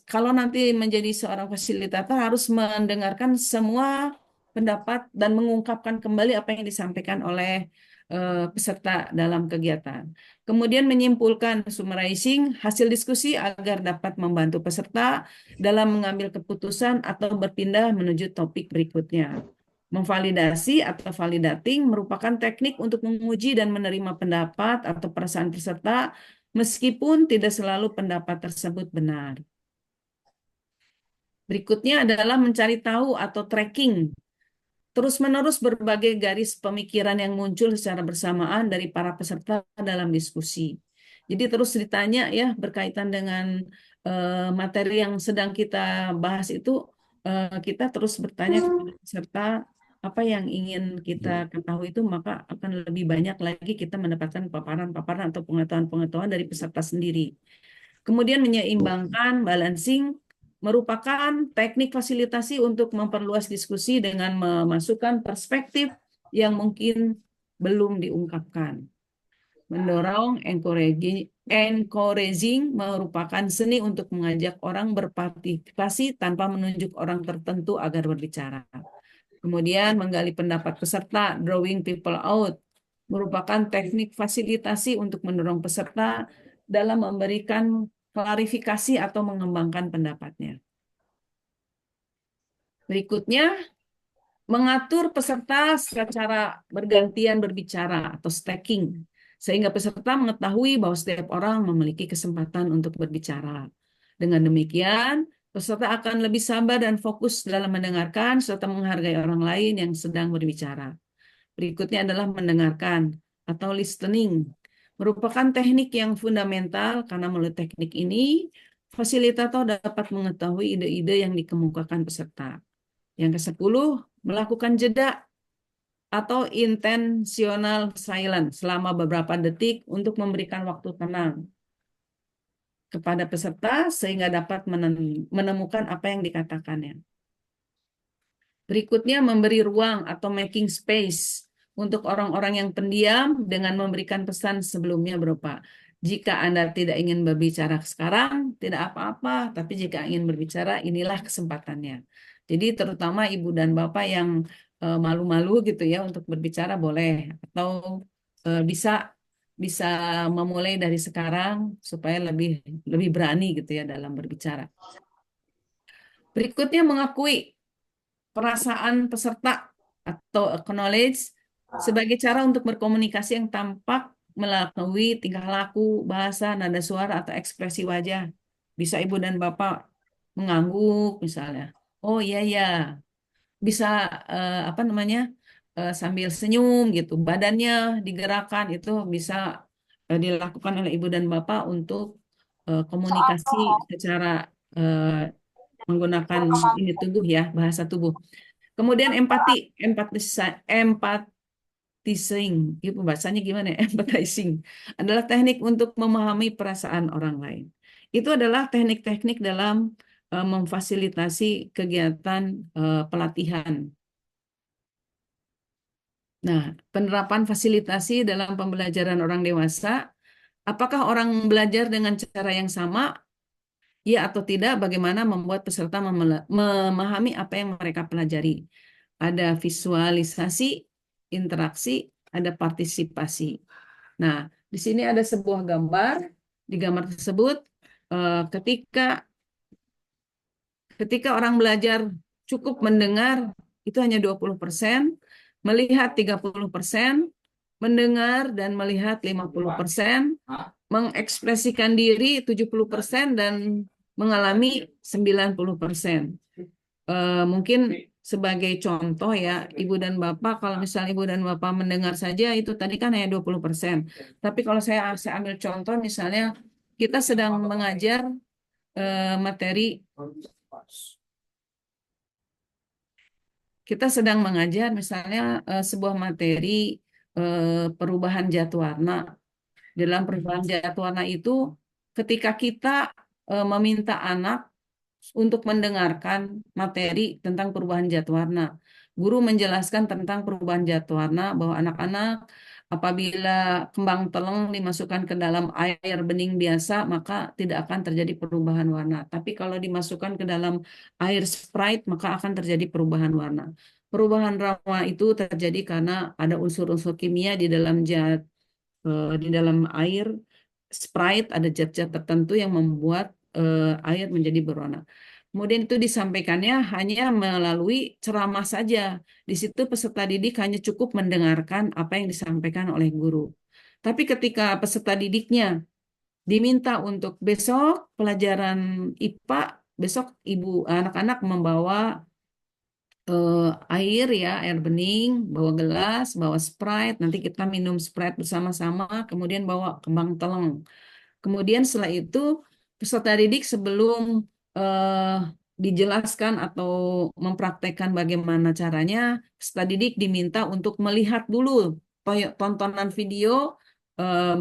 kalau nanti menjadi seorang fasilitator harus mendengarkan semua pendapat dan mengungkapkan kembali apa yang disampaikan oleh peserta dalam kegiatan. Kemudian menyimpulkan summarizing hasil diskusi agar dapat membantu peserta dalam mengambil keputusan atau berpindah menuju topik berikutnya. Memvalidasi atau validating merupakan teknik untuk menguji dan menerima pendapat atau perasaan peserta meskipun tidak selalu pendapat tersebut benar. Berikutnya adalah mencari tahu atau tracking terus-menerus berbagai garis pemikiran yang muncul secara bersamaan dari para peserta dalam diskusi. Jadi terus ditanya ya berkaitan dengan materi yang sedang kita bahas itu, kita terus bertanya kepada peserta apa yang ingin kita ketahui itu, maka akan lebih banyak lagi kita mendapatkan paparan-paparan atau pengetahuan-pengetahuan dari peserta sendiri. Kemudian menyeimbangkan balancing merupakan teknik fasilitasi untuk memperluas diskusi dengan memasukkan perspektif yang mungkin belum diungkapkan. Mendorong encouraging merupakan seni untuk mengajak orang berpartisipasi tanpa menunjuk orang tertentu agar berbicara. Kemudian menggali pendapat peserta, drawing people out, merupakan teknik fasilitasi untuk mendorong peserta dalam memberikan klarifikasi atau mengembangkan pendapatnya. Berikutnya, mengatur peserta secara bergantian berbicara atau stacking, sehingga peserta mengetahui bahwa setiap orang memiliki kesempatan untuk berbicara. Dengan demikian, peserta akan lebih sabar dan fokus dalam mendengarkan serta menghargai orang lain yang sedang berbicara. Berikutnya adalah mendengarkan atau listening. Merupakan teknik yang fundamental karena melalui teknik ini, fasilitator dapat mengetahui ide-ide yang dikemukakan peserta. Yang ke-10, melakukan jeda atau intentional silence selama beberapa detik untuk memberikan waktu tenang kepada peserta sehingga dapat menemukan apa yang dikatakannya. Berikutnya, memberi ruang atau making space untuk orang-orang yang pendiam dengan memberikan pesan sebelumnya berupa, jika Anda tidak ingin berbicara sekarang, tidak apa-apa, tapi jika ingin berbicara, inilah kesempatannya. Jadi terutama Ibu dan Bapak yang malu-malu gitu ya untuk berbicara boleh, atau bisa memulai dari sekarang supaya lebih berani gitu ya dalam berbicara. Berikutnya, mengakui perasaan peserta atau acknowledge sebagai cara untuk berkomunikasi yang tampak melalui tingkah laku, bahasa, nada suara, atau ekspresi wajah. Bisa Ibu dan Bapak mengangguk misalnya. Oh iya ya, bisa sambil senyum gitu, badannya digerakkan itu bisa dilakukan oleh Ibu dan Bapak untuk komunikasi secara menggunakan ini tubuh ya, bahasa tubuh. Kemudian empathizing, itu bahasanya gimana ya? Empathizing adalah teknik untuk memahami perasaan orang lain. Itu adalah teknik-teknik dalam memfasilitasi kegiatan pelatihan. Nah, penerapan fasilitasi dalam pembelajaran orang dewasa, apakah orang belajar dengan cara yang sama? Ya atau tidak, bagaimana membuat peserta memahami apa yang mereka pelajari. Ada visualisasi, interaksi, ada partisipasi. Nah, di sini ada sebuah gambar. Di gambar tersebut, ketika orang belajar cukup mendengar, itu hanya 20%, melihat 30%, mendengar dan melihat 50%, mengekspresikan diri 70%, dan mengalami 90%. Mungkin sebagai contoh ya, Ibu dan Bapak, kalau misalnya Ibu dan Bapak mendengar saja itu tadi kan hanya 20%. Tapi kalau saya ambil contoh misalnya kita sedang mengajar materi, kita sedang mengajar misalnya sebuah materi perubahan zat warna. Dalam perubahan zat warna itu ketika kita meminta anak untuk mendengarkan materi tentang perubahan zat warna. Guru menjelaskan tentang perubahan zat warna bahwa anak-anak apabila kembang teleng dimasukkan ke dalam air bening biasa maka tidak akan terjadi perubahan warna. Tapi kalau dimasukkan ke dalam air Sprite maka akan terjadi perubahan warna. Perubahan warna itu terjadi karena ada unsur-unsur kimia di dalam di dalam air Sprite, ada zat-zat tertentu yang membuat air menjadi berwarna. Kemudian itu disampaikannya hanya melalui ceramah saja. Di situ peserta didik hanya cukup mendengarkan apa yang disampaikan oleh guru. Tapi ketika peserta didiknya diminta untuk besok pelajaran IPA, besok ibu anak-anak membawa air ya, air bening, bawa gelas, bawa Sprite, nanti kita minum Sprite bersama-sama, kemudian bawa kembang teleng. Kemudian setelah itu peserta didik sebelum eh, dijelaskan atau mempraktekkan bagaimana caranya, peserta didik diminta untuk melihat dulu tontonan video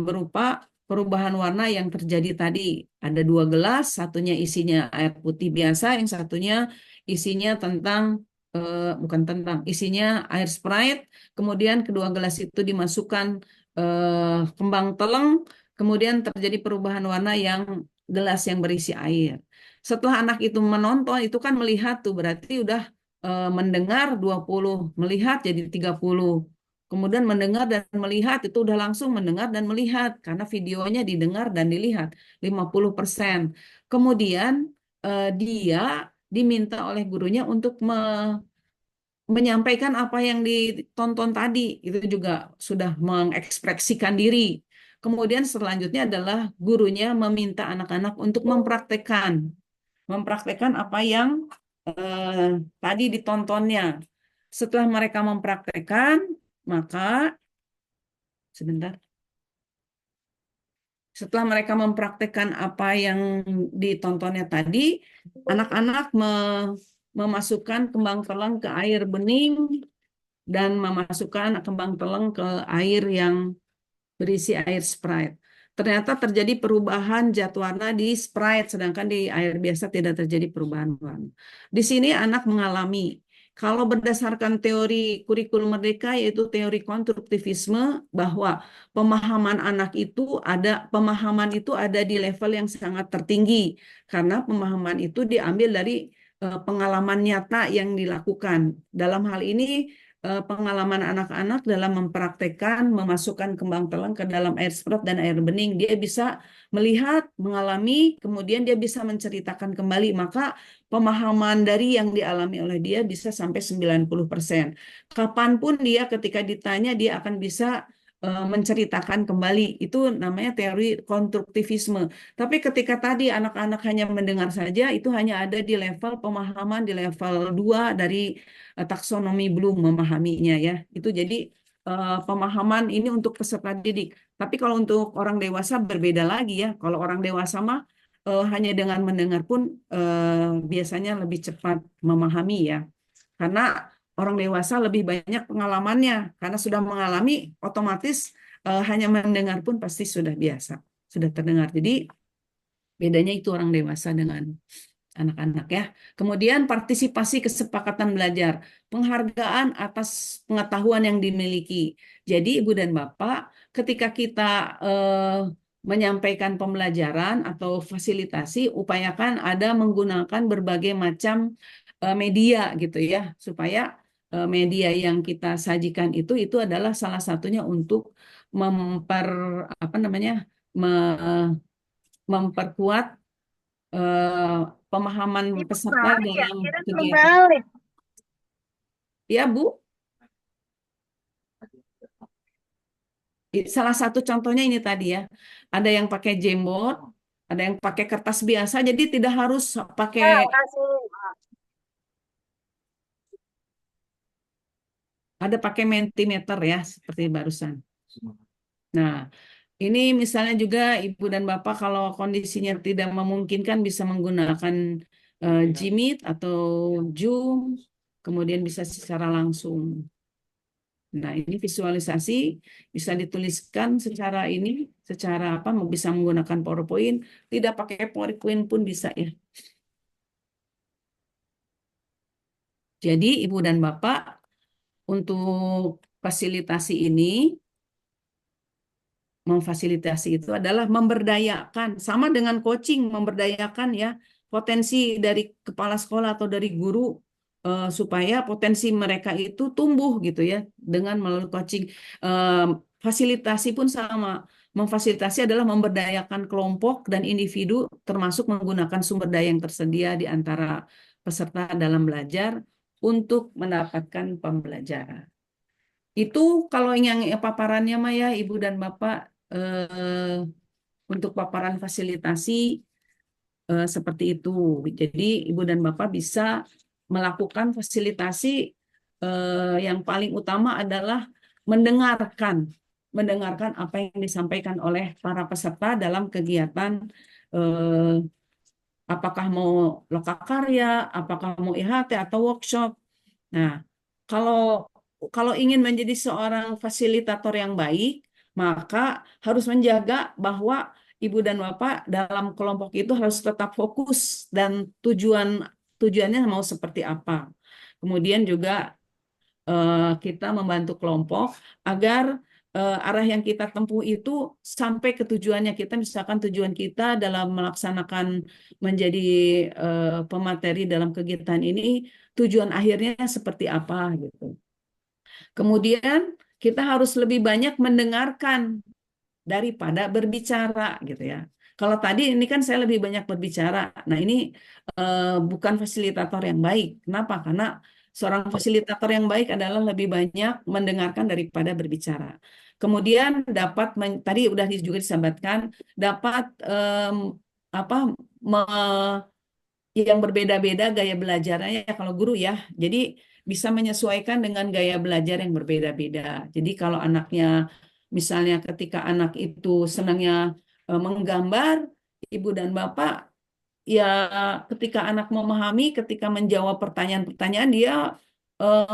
berupa perubahan warna yang terjadi tadi. Ada dua gelas, satunya isinya air putih biasa, yang satunya isinya bukan tentang, isinya air Sprite. Kemudian kedua gelas itu dimasukkan kembang teleng. Kemudian terjadi perubahan warna yang gelas yang berisi air. Setelah anak itu menonton, itu kan melihat tuh berarti udah mendengar 20, melihat jadi 30. Kemudian mendengar dan melihat itu udah langsung mendengar dan melihat karena videonya didengar dan dilihat 50%. Kemudian dia diminta oleh gurunya untuk menyampaikan apa yang ditonton tadi, itu juga sudah mengekspresikan diri. Kemudian selanjutnya adalah gurunya meminta anak-anak untuk mempraktekkan apa yang tadi ditontonnya. Setelah mereka mempraktekkan, maka sebentar. Setelah mereka mempraktekkan apa yang ditontonnya tadi, anak-anak memasukkan kembang telang ke air bening dan memasukkan kembang teleng ke air yang berisi air Sprite. Ternyata terjadi perubahan zat warna di Sprite, sedangkan di air biasa tidak terjadi perubahan warna. Di sini anak mengalami, kalau berdasarkan teori kurikulum merdeka, yaitu teori konstruktivisme, bahwa pemahaman itu ada di level yang sangat tertinggi, karena pemahaman itu diambil dari pengalaman nyata yang dilakukan. Dalam hal ini pengalaman anak-anak dalam mempraktekkan memasukkan kembang telang ke dalam air Sprite dan air bening. Dia bisa melihat, mengalami, kemudian dia bisa menceritakan kembali. Maka pemahaman dari yang dialami oleh dia bisa sampai 90%. Kapanpun dia ketika ditanya, dia akan bisa menceritakan kembali. Itu namanya teori konstruktivisme. Tapi ketika tadi anak-anak hanya mendengar saja, itu hanya ada di level pemahaman di level 2 dari taksonomi belum memahaminya ya. Itu jadi pemahaman ini untuk peserta didik. Tapi kalau untuk orang dewasa berbeda lagi ya. Kalau orang dewasa mah hanya dengan mendengar pun biasanya lebih cepat memahami ya. Karena orang dewasa lebih banyak pengalamannya. Karena sudah mengalami, otomatis hanya mendengar pun pasti sudah biasa, sudah terdengar. Jadi bedanya itu orang dewasa dengan anak-anak ya. Kemudian partisipasi kesepakatan belajar, penghargaan atas pengetahuan yang dimiliki. Jadi Ibu dan Bapak, ketika kita menyampaikan pembelajaran atau fasilitasi, upayakan ada menggunakan berbagai macam media gitu ya, supaya media yang kita sajikan itu adalah salah satunya untuk memper apa namanya memperkuat eh, pemahaman Ibu peserta balik ya, dalam kira kegiatan. kembali. Ya, Bu, salah satu contohnya ini tadi ya. Ada yang pakai Jamboard, ada yang pakai kertas biasa, jadi tidak harus pakai Kasih. ada pakai Mentimeter ya, seperti barusan. Nah, ini misalnya juga Ibu dan Bapak kalau kondisinya tidak memungkinkan bisa menggunakan Gmeet atau Zoom, kemudian bisa secara langsung. Nah, ini visualisasi bisa dituliskan secara ini, secara apa, bisa menggunakan PowerPoint, tidak pakai PowerPoint pun bisa ya. Jadi Ibu dan Bapak untuk fasilitasi ini, memfasilitasi itu adalah memberdayakan, sama dengan coaching, memberdayakan ya potensi dari kepala sekolah atau dari guru supaya potensi mereka itu tumbuh gitu ya dengan melalui coaching. Fasilitasi pun sama. Memfasilitasi adalah memberdayakan kelompok dan individu termasuk menggunakan sumber daya yang tersedia di antara peserta dalam belajar untuk mendapatkan pembelajaran. Itu kalau yang paparannya mah ya Ibu dan Bapak untuk paparan fasilitasi seperti itu. Jadi Ibu dan Bapak bisa melakukan fasilitasi yang paling utama adalah mendengarkan, mendengarkan apa yang disampaikan oleh para peserta dalam kegiatan eh, apakah mau lokakarya, apakah mau IHT atau workshop. Nah, kalau kalau ingin menjadi seorang fasilitator yang baik, maka harus menjaga bahwa ibu dan bapak dalam kelompok itu harus tetap fokus dan tujuannya mau seperti apa. Kemudian juga kita membantu kelompok agar arah yang kita tempuh itu sampai ke tujuannya kita, misalkan tujuan kita dalam melaksanakan menjadi pemateri dalam kegiatan ini, tujuan akhirnya seperti apa gitu. Kemudian kita harus lebih banyak mendengarkan daripada berbicara gitu ya. Kalau tadi ini kan saya lebih banyak berbicara. Nah, ini bukan fasilitator yang baik. Kenapa? Karena seorang fasilitator yang baik adalah lebih banyak mendengarkan daripada berbicara. Kemudian dapat tadi udah juga disampaikan dapat apa yang berbeda-beda gaya belajarnya ya kalau guru ya. Jadi bisa menyesuaikan dengan gaya belajar yang berbeda-beda. Jadi kalau anaknya misalnya ketika anak itu senangnya menggambar, ibu dan bapak ya ketika anak memahami, ketika menjawab pertanyaan-pertanyaan dia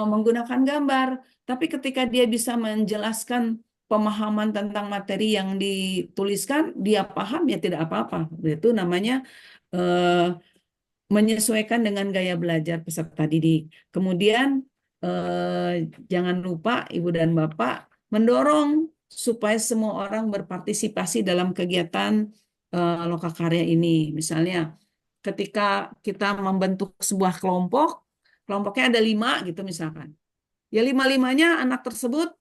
menggunakan gambar. Tapi ketika dia bisa menjelaskan pemahaman tentang materi yang dituliskan, dia paham ya tidak apa-apa. Itu namanya eh, menyesuaikan dengan gaya belajar peserta didik. Kemudian jangan lupa Ibu dan Bapak mendorong supaya semua orang berpartisipasi dalam kegiatan lokakarya ini. Misalnya ketika kita membentuk sebuah kelompok, kelompoknya ada 5 gitu misalkan. Ya lima-limanya anak tersebut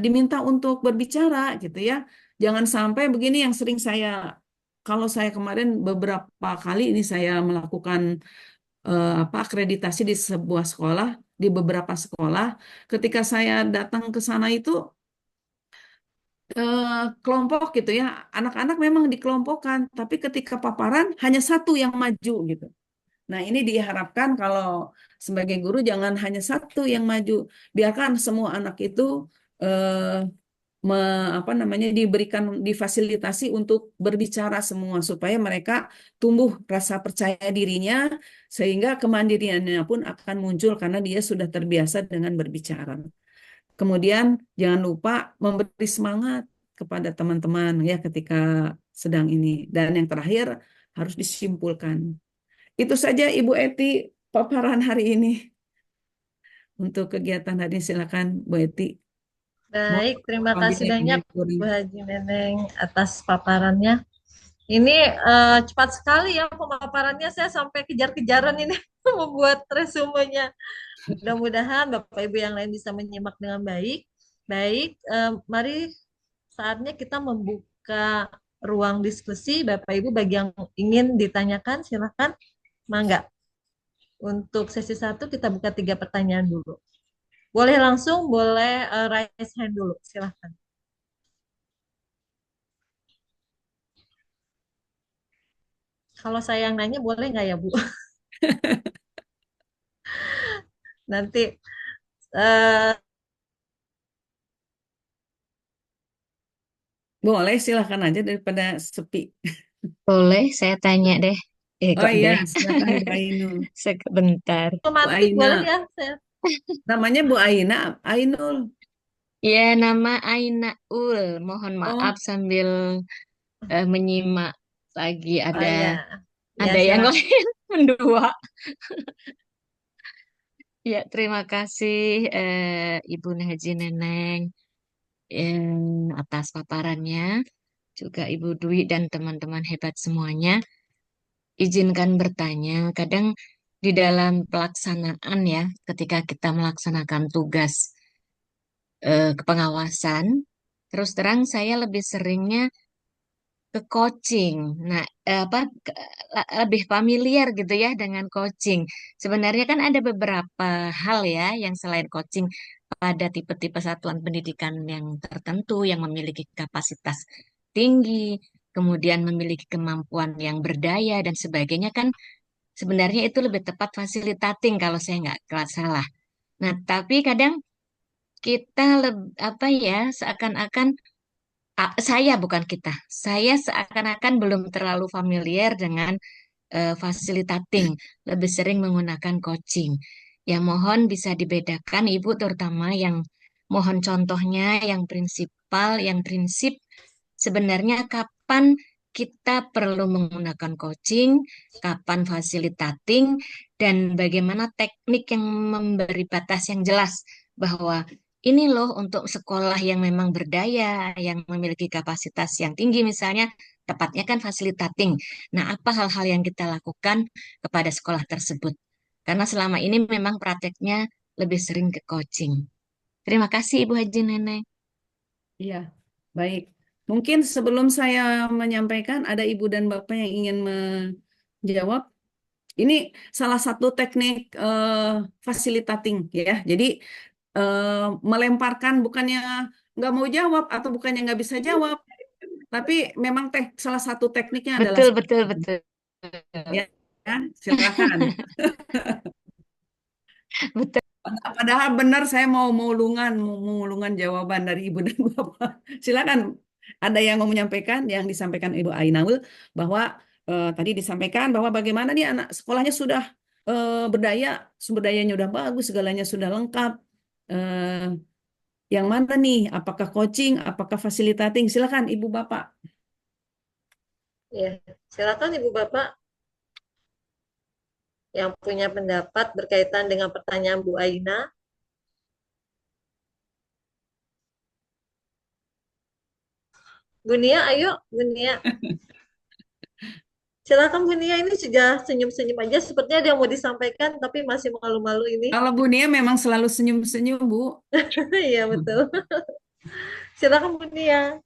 diminta untuk berbicara gitu ya. Jangan sampai begini yang sering kalau saya kemarin beberapa kali ini saya melakukan apa akreditasi di sebuah sekolah, di beberapa sekolah. Ketika saya datang ke sana itu eh, kelompok gitu ya, anak-anak memang dikelompokkan, tapi ketika paparan hanya satu yang maju gitu. Nah, ini diharapkan kalau sebagai guru jangan hanya satu yang maju, biarkan semua anak itu eh, apa namanya diberikan difasilitasi untuk berbicara semua supaya mereka tumbuh rasa percaya dirinya sehingga kemandiriannya pun akan muncul karena dia sudah terbiasa dengan berbicara. Kemudian jangan lupa memberi semangat kepada teman-teman ya ketika sedang ini. Dan yang terakhir harus disimpulkan. Itu saja Ibu Eti paparan hari ini untuk kegiatan hari ini. Silakan Bu Eti. Baik, terima Mohon kasih yang banyak kurang. Bu Haji Neneng atas paparannya. Ini cepat sekali ya pemaparannya, saya sampai kejar-kejaran ini membuat resumenya. Mudah-mudahan Bapak Ibu yang lain bisa menyimak dengan baik. Baik, mari saatnya kita membuka ruang diskusi. Bapak Ibu bagi yang ingin ditanyakan silakan. Mangga. Untuk sesi 1 kita buka 3 pertanyaan dulu. Boleh langsung, boleh raise hand dulu, silahkan. Kalau saya yang nanya boleh nggak ya Bu? Nanti Boleh, silahkan aja daripada sepi. Boleh, saya tanya deh. Oh Kok iya, deh? silakan Bu Ainul. Sebentar. Bu Otomatis boleh Aina, ya saya. namanya Bu Aina, Ainul. Ya, nama Ainaul. Mohon maaf Oh, sambil menyimak lagi Oh ya, ya ada yang silakan. lain mendua. Ya, terima kasih Ibu Haji Neneng atas paparannya, juga Ibu Dwi dan teman-teman hebat semuanya. Izinkan bertanya, kadang di dalam pelaksanaan ya, ketika kita melaksanakan tugas kepengawasan, terus terang saya lebih seringnya ke coaching. Nah, lebih familiar gitu ya dengan coaching. Sebenarnya kan ada beberapa hal ya yang selain coaching pada tipe-tipe satuan pendidikan yang tertentu yang memiliki kapasitas tinggi, kemudian memiliki kemampuan yang berdaya dan sebagainya kan sebenarnya itu lebih tepat fasilitating kalau saya nggak salah. Nah, tapi kadang kita apa ya seakan-akan saya bukan kita. Saya seakan-akan belum terlalu familiar dengan fasilitating, lebih sering menggunakan coaching. Ya mohon bisa dibedakan Ibu terutama yang mohon contohnya yang prinsipal, yang prinsip sebenarnya kapan kita perlu menggunakan coaching, kapan fasilitating, dan bagaimana teknik yang memberi batas yang jelas bahwa ini loh untuk sekolah yang memang berdaya, yang memiliki kapasitas yang tinggi misalnya, tepatnya kan fasilitating. Nah, apa hal-hal yang kita lakukan kepada sekolah tersebut? Karena selama ini memang prakteknya lebih sering ke coaching. Terima kasih Ibu Haji Neneng. iya, baik. Mungkin sebelum saya menyampaikan, ada Ibu dan Bapak yang ingin menjawab. Ini salah satu teknik fasilitating ya. Jadi eh, melemparkan bukannya nggak mau jawab atau bukannya nggak bisa jawab, tapi memang salah satu tekniknya adalah Betul, seperti betul, itu. betul. Ya, ya, silakan. Betul. Padahal benar saya mau mengulungan jawaban dari Ibu dan Bapak. Silakan. Ada yang mau menyampaikan yang disampaikan Ibu Ainaul bahwa tadi disampaikan bahwa bagaimana nih anak sekolahnya sudah berdaya, sumber dayanya udah bagus, segalanya sudah lengkap. Eh, yang mana nih? Apakah coaching, apakah fasilitating? Silakan Ibu Bapak. Ya, silakan Ibu Bapak yang punya pendapat berkaitan dengan pertanyaan Bu Aina. Bu Nia, ayo, Bu Nia. Silakan Bu Nia, ini sudah senyum-senyum aja. Sepertinya ada yang mau disampaikan, tapi masih malu-malu ini. Kalau Bu Nia memang selalu senyum-senyum, Bu. Iya, betul. Silakan Bu Nia.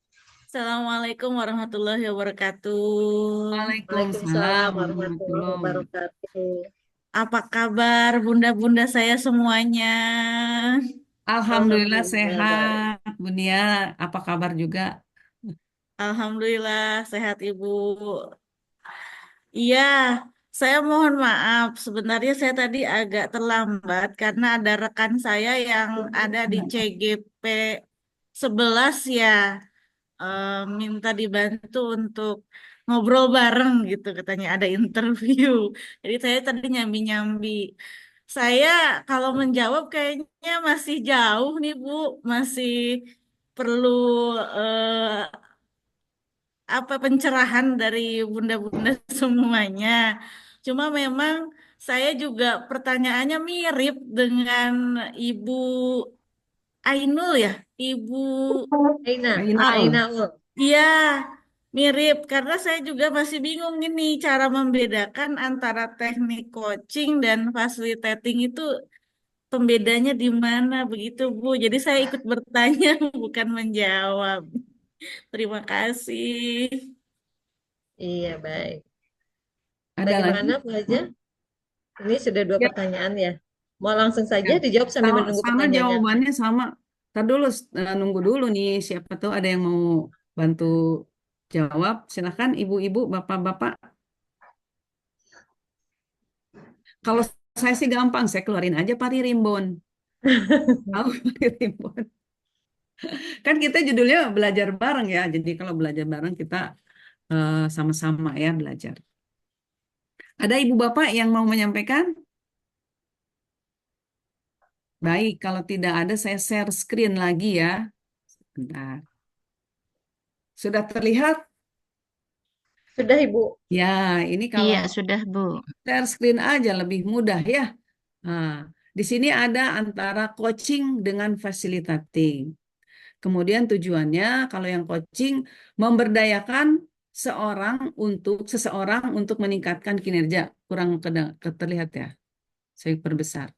Assalamualaikum warahmatullahi wabarakatuh. Waalaikumsalam Waalaikumsalam warahmatullahi warahmatullahi wabarakatuh. wabarakatuh. Apa kabar bunda-bunda saya semuanya? Alhamdulillah Alhamdulillah baik. sehat, Bu Nia. Apa kabar juga? Alhamdulillah sehat Ibu. Iya, saya mohon maaf. Sebenarnya saya tadi agak terlambat karena ada rekan saya yang ada di CGP 11 ya. Minta dibantu untuk ngobrol bareng gitu katanya ada interview. Jadi saya tadi nyambi-nyambi. Saya kalau menjawab kayaknya masih jauh nih Bu, masih perlu eh, apa pencerahan dari bunda-bunda semuanya. Cuma memang saya juga pertanyaannya mirip dengan Ibu Ainul ya, Ibu Aina, Ainul. Aina Ul. Iya, mirip karena saya juga masih bingung ini cara membedakan antara teknik coaching dan facilitating itu pembedanya di mana begitu Bu. Jadi saya ikut bertanya bukan menjawab. Terima kasih. Iya, baik. Ada Bagaimana lagi? Bu Haja? Ini sudah dua Ya, pertanyaan ya. Mau langsung ya. saja dijawab sambil Sama, menunggu sama pertanyaannya. jawabannya sama. Ntar dulu, nunggu dulu nih. Siapa tahu ada yang mau bantu jawab. Silakan ibu-ibu, bapak-bapak. Kalau saya sih gampang, saya keluarin aja Pari Rimbun. Tahu Pari Rimbun? Kan kita judulnya belajar bareng ya. Jadi kalau belajar bareng kita sama-sama ya belajar. Ada ibu bapak yang mau menyampaikan? Baik, kalau tidak ada saya share screen lagi ya. Bentar. Sudah terlihat? Sudah, Ibu. Ya, ini kalau Iya, sudah, Bu. share screen aja lebih mudah ya. Nah, di sini ada antara coaching dengan facilitating. Kemudian tujuannya kalau yang coaching memberdayakan seseorang untuk meningkatkan kinerja. Kurang terlihat ya. Saya perbesar.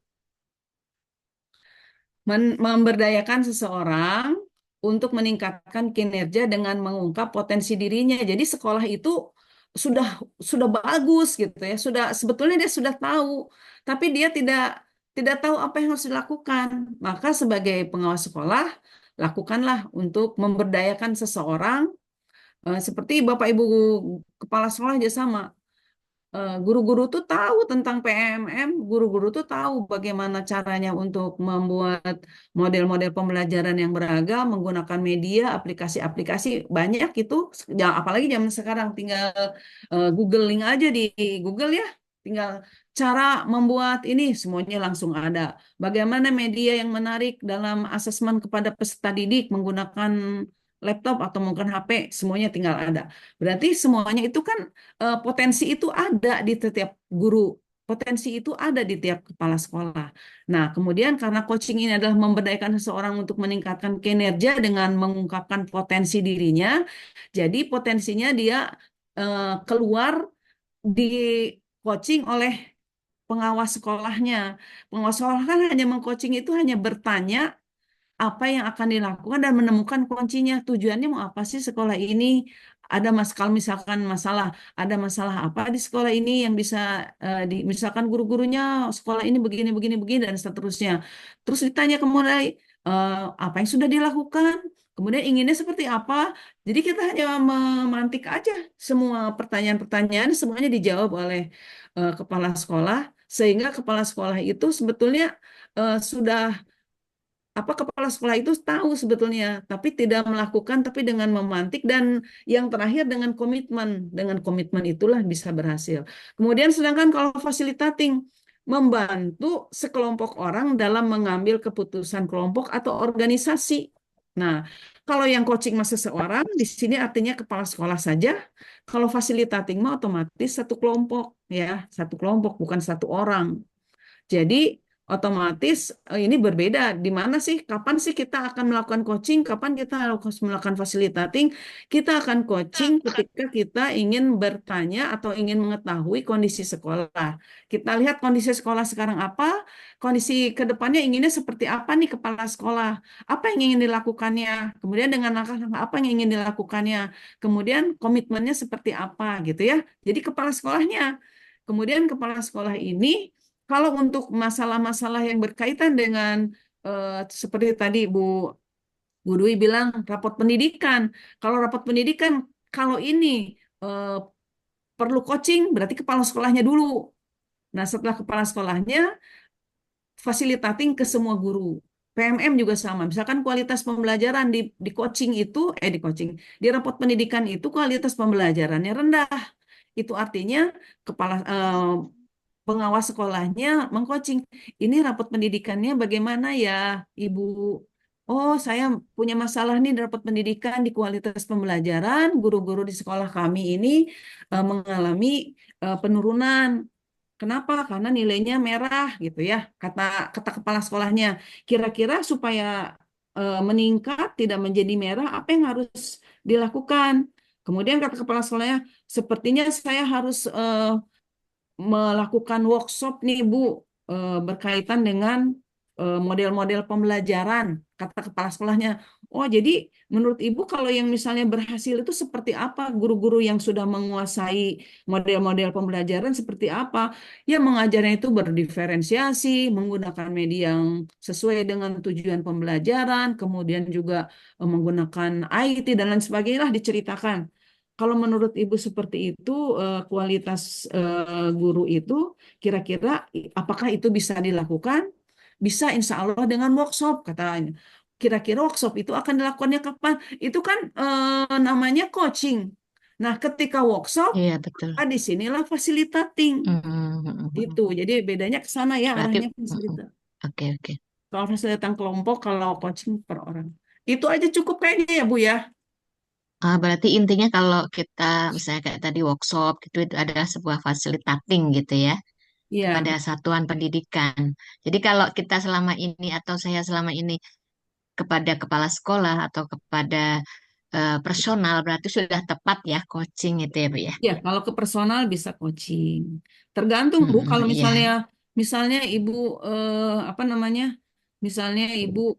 Memberdayakan seseorang untuk meningkatkan kinerja dengan mengungkap potensi dirinya. Jadi sekolah itu sudah sudah bagus gitu ya. Sudah sebetulnya dia sudah tahu, tapi dia tidak tahu apa yang harus dilakukan. Maka sebagai pengawas sekolah, lakukanlah untuk memberdayakan seseorang seperti Bapak Ibu kepala sekolah aja sama. Guru-guru tuh tahu tentang PMM, guru-guru tuh tahu bagaimana caranya untuk membuat model-model pembelajaran yang beragam, menggunakan media, aplikasi-aplikasi banyak itu, ya, apalagi zaman sekarang tinggal Google link aja di Google ya, tinggal cara membuat ini semuanya langsung ada. Bagaimana media yang menarik dalam asesmen kepada peserta didik menggunakan laptop atau menggunakan HP, semuanya tinggal ada. Berarti semuanya itu kan potensi itu ada di setiap guru, potensi itu ada di tiap kepala sekolah. Nah, kemudian karena coaching ini adalah memberdayakan seseorang untuk meningkatkan kinerja dengan mengungkapkan potensi dirinya, jadi potensinya dia keluar di coaching oleh pengawas sekolahnya. Pengawas sekolah kan hanya mengcoaching itu hanya bertanya apa yang akan dilakukan dan menemukan kuncinya. Tujuannya mau apa sih sekolah ini? Ada kalau misalkan ada masalah apa di sekolah ini yang bisa misalkan guru-gurunya sekolah ini begini begini begini dan seterusnya. Terus ditanya kemudian apa yang sudah dilakukan? Kemudian inginnya seperti apa? Jadi kita hanya memantik aja semua pertanyaan-pertanyaan semuanya dijawab oleh kepala sekolah sehingga kepala sekolah itu sebetulnya sudah kepala sekolah itu tahu sebetulnya, tapi tidak melakukan, tapi dengan memantik dan yang terakhir dengan komitmen itulah bisa berhasil. Kemudian sedangkan kalau fasilitating membantu sekelompok orang dalam mengambil keputusan kelompok atau organisasi. Nah, kalau yang coaching masa seseorang di sini artinya kepala sekolah saja. Kalau fasilitating mah otomatis satu kelompok ya, satu kelompok bukan satu orang. Jadi otomatis ini berbeda. Di mana sih, kapan sih kita akan melakukan coaching, kapan kita harus melakukan facilitating? Kita akan coaching ketika kita ingin bertanya atau ingin mengetahui kondisi sekolah. Kita lihat kondisi sekolah sekarang apa, kondisi ke depannya inginnya seperti apa nih kepala sekolah, apa yang ingin dilakukannya, kemudian dengan langkah-langkah apa yang ingin dilakukannya, kemudian komitmennya seperti apa gitu ya. Jadi kepala sekolahnya. Kemudian kepala sekolah ini kalau untuk masalah-masalah yang berkaitan dengan seperti tadi Bu Dwi bilang rapot pendidikan. Kalau rapot pendidikan, kalau ini eh, perlu coaching, berarti kepala sekolahnya dulu. Nah, setelah kepala sekolahnya, fasilitating ke semua guru. PMM juga sama. Misalkan kualitas pembelajaran di coaching itu, di coaching, di rapot pendidikan itu kualitas pembelajarannya rendah. Itu artinya kepala pengawas sekolahnya mengcoaching. Ini rapot pendidikannya bagaimana ya, Ibu? Oh, saya punya masalah nih di rapot pendidikan di kualitas pembelajaran. Guru-guru di sekolah kami ini mengalami penurunan. Kenapa? Karena nilainya merah gitu ya, kata kata kepala sekolahnya. Kira-kira supaya meningkat tidak menjadi merah, apa yang harus dilakukan? Kemudian kata kepala sekolahnya, sepertinya saya harus melakukan workshop nih Bu berkaitan dengan model-model pembelajaran kata kepala sekolahnya. Oh, jadi menurut Ibu kalau yang misalnya berhasil itu seperti apa? Guru-guru yang sudah menguasai model-model pembelajaran seperti apa? Ya mengajarnya itu berdiferensiasi, menggunakan media yang sesuai dengan tujuan pembelajaran, kemudian juga menggunakan IT dan lain sebagainya lah diceritakan. Kalau menurut Ibu seperti itu, kualitas guru itu kira-kira apakah itu bisa dilakukan? Bisa insya Allah dengan workshop katanya. kira-kira workshop itu akan dilakukannya kapan? Itu kan namanya coaching. Nah, ketika workshop, Iya, betul. di sinilah fasilitating. Itu. Jadi bedanya ke sana ya Berarti, arahnya fasilita. oke, oke. Kalau fasilitang kelompok, kalau coaching per orang. Itu aja cukup kayaknya ya Bu ya. Berarti intinya kalau kita misalnya kayak tadi workshop gitu itu adalah sebuah fasilitating gitu ya Iya, kepada satuan pendidikan. Jadi kalau kita selama ini atau saya selama ini kepada kepala sekolah atau kepada personal berarti sudah tepat ya coaching itu ya Bu ya. ya kalau ke personal bisa coaching. Tergantung Bu, kalau Iya, misalnya Ibu apa namanya? Misalnya Ibu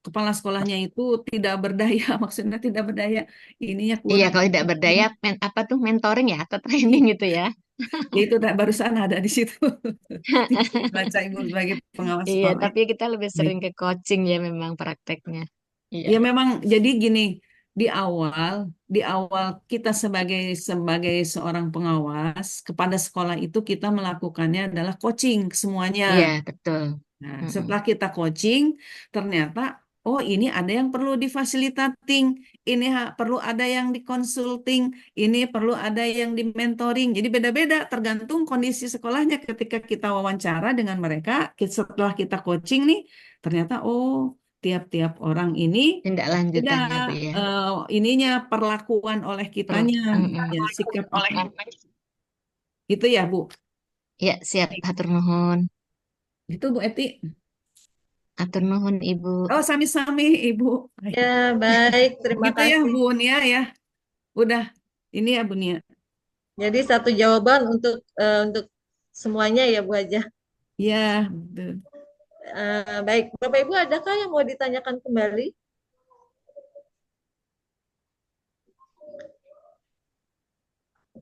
kepala sekolahnya itu tidak berdaya, maksudnya tidak berdaya, ininya iya kurang. kalau tidak berdaya apa tuh mentoring ya atau training gitu ya. Ya itu barusan ada di situ. Baca Ibu sebagai pengawas Iya, sekolah. tapi kita lebih Baik. sering ke coaching ya memang prakteknya. Iya. Ya memang jadi gini, di awal di awal kita sebagai seorang pengawas kepada sekolah itu kita melakukannya adalah coaching semuanya. Iya, betul. Nah, Mm-mm. setelah kita coaching, ternyata oh ini ada yang perlu difasilitating, ini perlu ada yang dikonsulting, ini perlu ada yang di mentoring. Jadi beda-beda tergantung kondisi sekolahnya ketika kita wawancara dengan mereka. Setelah kita coaching nih, ternyata oh tiap-tiap orang ini Tindak beda lanjutannya Bu ya. eh, ininya perlakuan oleh kitanya, Mm-mm. ya sikap apa itu ya Bu. Ya, siap. Hatur nuhun. Itu Bu Eti. Hatur nuhun Ibu. Oh sami-sami Ibu. Ya, baik. Terima Gitu ya kasih. Bu Nia ya. Udah ini ya Bu Nia. Jadi satu jawaban untuk semuanya ya Bu Haja. Ya, betul. Baik, Bapak Ibu adakah yang mau ditanyakan kembali?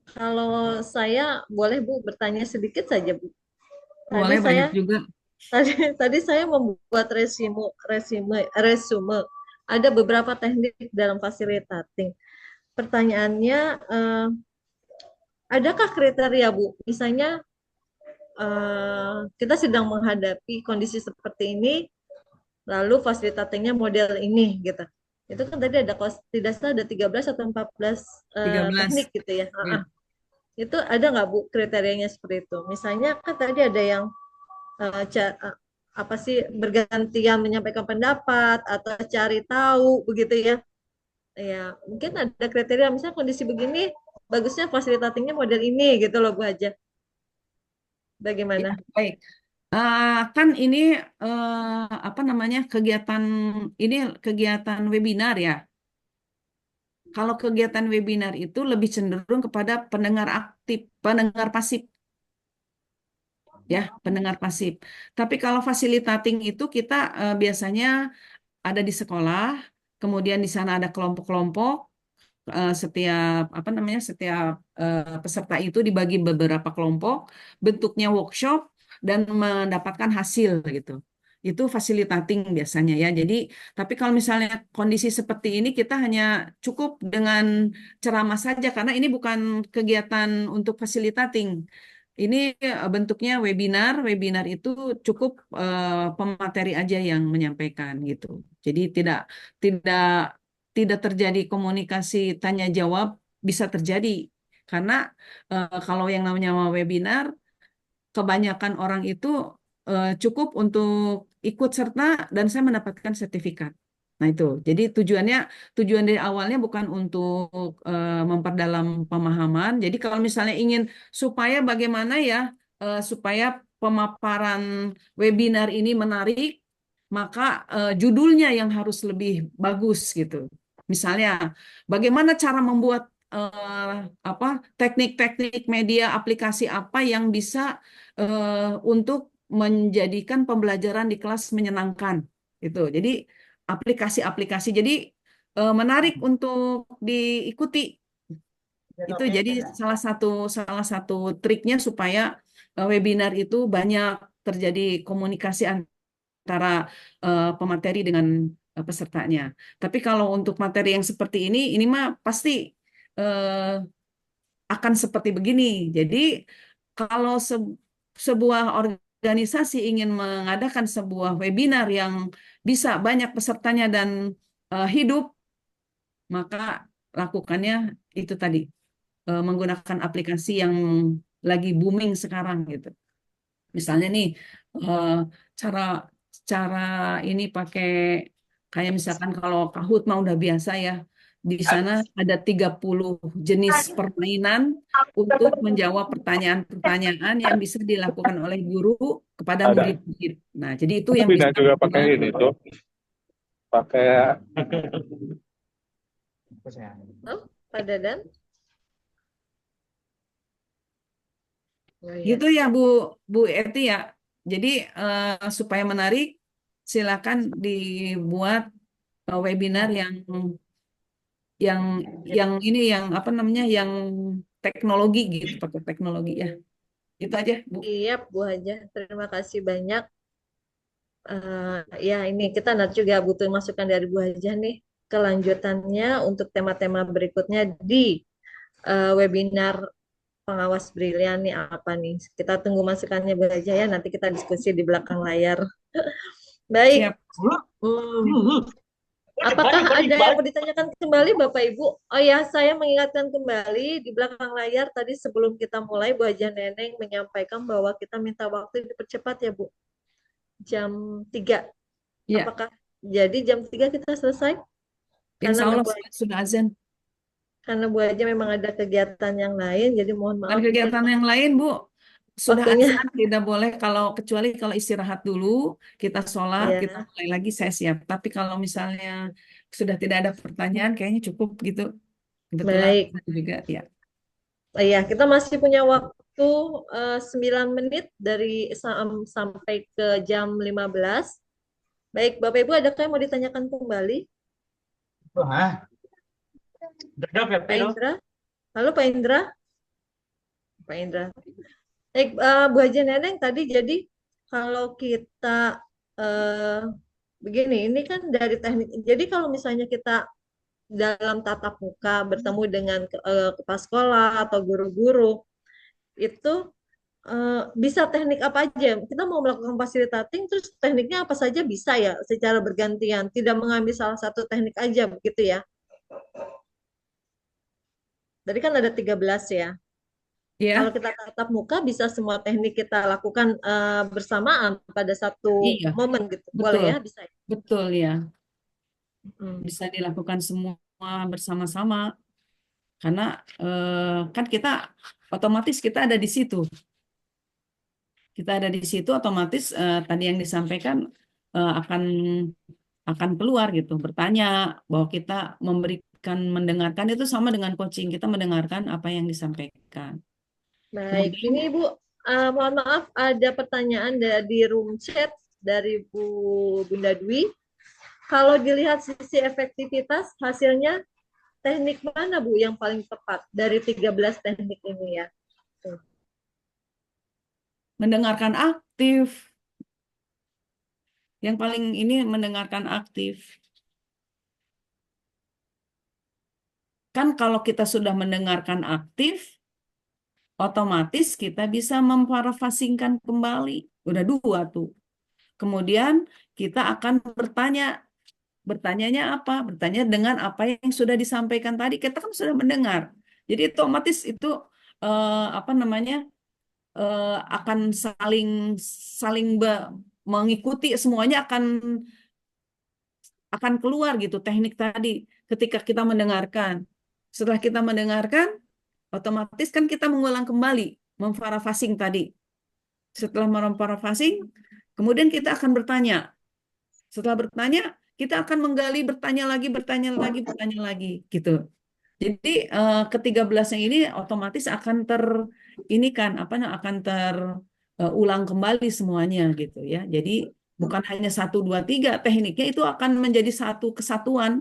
Kalau saya boleh Bu bertanya sedikit saja Bu. Tadi Boleh saya banyak juga. tadi saya membuat resume. Ada beberapa teknik dalam fasilitating. Pertanyaannya, adakah kriteria Bu? Misalnya kita sedang menghadapi kondisi seperti ini, lalu fasilitatingnya model ini gitu. Itu kan tadi ada tidak salah ada 13 atau 14 teknik 13. gitu ya. Ya. Itu ada nggak Bu kriterianya seperti itu? Misalnya kan tadi ada yang apa sih bergantian menyampaikan pendapat atau cari tahu begitu ya. Ya, mungkin ada kriteria misalnya kondisi begini bagusnya fasilitatingnya model ini gitu loh Bu aja. Ya, Bagaimana? baik. Kan ini apa namanya kegiatan webinar ya. Kalau kegiatan webinar itu lebih cenderung kepada pendengar aktif, pendengar pasif ya, pendengar pasif. Tapi kalau facilitating itu kita biasanya ada di sekolah, kemudian di sana ada kelompok-kelompok, setiap apa namanya setiap peserta itu dibagi beberapa kelompok, bentuknya workshop dan mendapatkan hasil gitu. Itu facilitating biasanya ya. Jadi, tapi kalau misalnya kondisi seperti ini kita hanya cukup dengan ceramah saja karena ini bukan kegiatan untuk facilitating. Ini bentuknya webinar. Webinar itu cukup pemateri aja yang menyampaikan gitu. Jadi tidak tidak terjadi komunikasi tanya jawab bisa terjadi karena kalau yang namanya webinar kebanyakan orang itu cukup untuk ikut serta dan saya mendapatkan sertifikat. Nah itu, jadi tujuan dari awalnya bukan untuk memperdalam pemahaman. Jadi kalau misalnya ingin supaya bagaimana ya supaya pemaparan webinar ini menarik, maka judulnya yang harus lebih bagus gitu. Misalnya, bagaimana cara membuat apa teknik-teknik media aplikasi apa yang bisa untuk menjadikan pembelajaran di kelas menyenangkan itu. Jadi aplikasi-aplikasi jadi menarik untuk diikuti. Itu jadi salah satu triknya supaya webinar itu banyak terjadi komunikasi antara pemateri dengan pesertanya. Tapi kalau untuk materi yang seperti ini mah pasti eh, akan seperti begini. Jadi kalau sebuah organisasi ingin mengadakan sebuah webinar yang bisa banyak pesertanya dan hidup, maka lakukannya itu tadi, menggunakan aplikasi yang lagi booming sekarang gitu. Misalnya nih, eh, cara cara ini pakai kayak misalkan kalau Kahoot mah udah biasa ya. Di sana ada 30 jenis permainan untuk menjawab pertanyaan-pertanyaan yang bisa dilakukan oleh guru kepada Ada. murid-murid. Nah, jadi itu Itu yang bisa bisa juga pakai kita ini tuh, pakai Oh, Pak Dadan? Oh iya. gitu ya Bu Eti ya. Jadi supaya menarik, silakan dibuat webinar yang yang ini yang apa namanya yang teknologi gitu, pakai teknologi ya. Itu aja Bu. Iya, Bu Haja. Terima kasih banyak. Ya, ini kita nanti juga butuh masukan dari Bu Haja nih. Kelanjutannya untuk tema-tema berikutnya di webinar pengawas brilian nih apa nih? Kita tunggu masukannya Bu Haja ya. Nanti kita diskusi di belakang layar. Baik. Siap. Hmm. Apakah ada yang mau ditanyakan kembali Bapak Ibu? Oh ya, saya mengingatkan kembali di belakang layar tadi sebelum kita mulai Bu Haja Neneng menyampaikan bahwa kita minta waktu dipercepat ya Bu. Jam 3. Ya, Apakah jadi jam 3 kita selesai? insya Karena Allah Bu Haja, sudah azan. karena Bu Haja memang ada kegiatan yang lain, jadi mohon Dan maaf mungkin kegiatan yang lain Bu, sudah waktunya azan tidak boleh kalau kecuali kalau istirahat dulu, kita sholat, kita ya. mulai lagi saya siap. Tapi kalau misalnya sudah tidak ada pertanyaan, kayaknya cukup gitu. Kebetulan Baik. juga ya. Iya, kita masih punya waktu 9 menit dari sampai ke jam 15. Baik, Bapak Ibu, adakah yang mau ditanyakan kembali? Pak Indra? Halo Pak Indra? Pak Indra. Baik, Bu Haji Neneng tadi jadi kalau kita eh, begini, ini kan dari teknik. Jadi kalau misalnya kita dalam tatap muka bertemu dengan kepala sekolah atau guru-guru, itu bisa teknik apa aja? Kita mau melakukan fasilitating, terus tekniknya apa saja bisa ya secara bergantian, tidak mengambil salah satu teknik aja begitu ya. Tadi kan ada 13 ya. Kalau Ya, kita tatap muka bisa semua teknik kita lakukan bersamaan pada satu iya, momen gitu. Boleh betul. ya, bisa ya. Betul ya. Hmm. Bisa dilakukan semua bersama-sama karena kan kita otomatis kita ada di situ. Kita ada di situ otomatis tadi yang disampaikan akan keluar gitu, bertanya bahwa kita mendengarkan itu sama dengan coaching, kita mendengarkan apa yang disampaikan. Baik, Kemudian ini Ibu, mohon maaf ada pertanyaan di room chat dari Bunda Dwi. Kalau dilihat sisi efektivitas, hasilnya teknik mana Bu yang paling tepat dari 13 teknik ini ya? Tuh. mendengarkan aktif, yang paling ini mendengarkan aktif. Kan kalau kita sudah mendengarkan aktif, otomatis kita bisa memparafasingkan kembali. Udah dua tuh. Kemudian kita akan bertanya. Bertanyanya apa? Bertanya dengan apa yang sudah disampaikan tadi. Kita kan sudah mendengar. Jadi otomatis itu apa namanya akan saling saling mengikuti, semuanya akan keluar gitu teknik tadi ketika kita mendengarkan. Setelah kita mendengarkan, otomatis kan kita mengulang kembali memparafasing tadi. Setelah memparafasing, kemudian kita akan bertanya. Setelah bertanya, kita akan menggali, bertanya lagi, gitu. Jadi ketiga belasnya ini otomatis akan ini kan apa akan terulang kembali semuanya gitu ya. Jadi bukan hanya satu dua tiga tekniknya itu akan menjadi satu kesatuan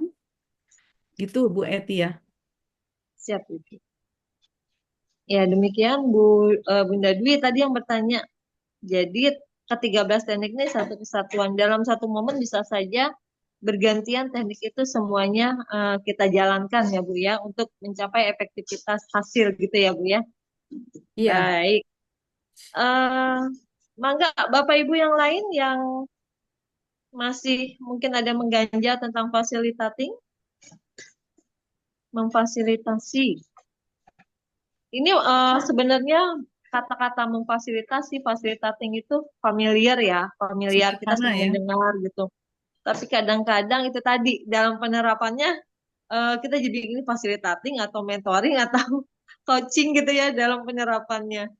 gitu Bu Eti ya. Siap, Ibu. Ya, demikian Bunda Dwi tadi yang bertanya. Jadi ke-13 teknik ini satu kesatuan. Dalam satu momen bisa saja bergantian teknik itu semuanya kita jalankan ya Bu ya untuk mencapai efektivitas hasil gitu ya Bu ya. Iya. Baik. Mangga Bapak Ibu yang lain yang masih mungkin ada mengganjal tentang facilitating, memfasilitasi. Ini sebenarnya kata-kata memfasilitasi, facilitating itu familiar ya, familiar kita Sederhana sering ya. mendengar gitu. Tapi kadang-kadang itu tadi dalam penerapannya kita jadi ini facilitating atau mentoring atau coaching gitu ya dalam penyerapannya.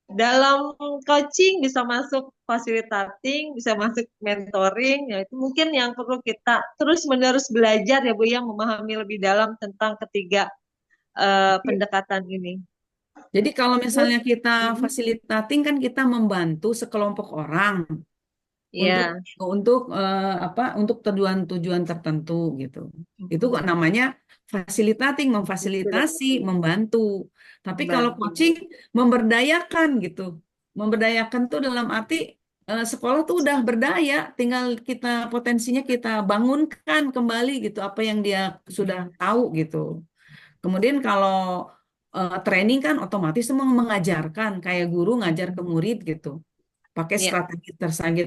Dalam coaching bisa masuk facilitating, bisa masuk mentoring, ya itu mungkin yang perlu kita terus-menerus belajar ya Bu ya, memahami lebih dalam tentang ketiga pendekatan ini. Jadi kalau misalnya kita Hmm. fasilitating kan kita membantu sekelompok orang untuk Ya, untuk tujuan-tujuan tertentu gitu. Itu kok namanya fasilitating, memfasilitasi, membantu. Tapi kalau bantu. coaching memberdayakan gitu. Memberdayakan tuh dalam arti sekolah tuh udah berdaya, tinggal kita potensinya kita bangunkan kembali gitu apa yang dia sudah tahu gitu. Kemudian kalau training kan otomatis semua mengajarkan kayak guru ngajar ke murid gitu pakai Ya, strategi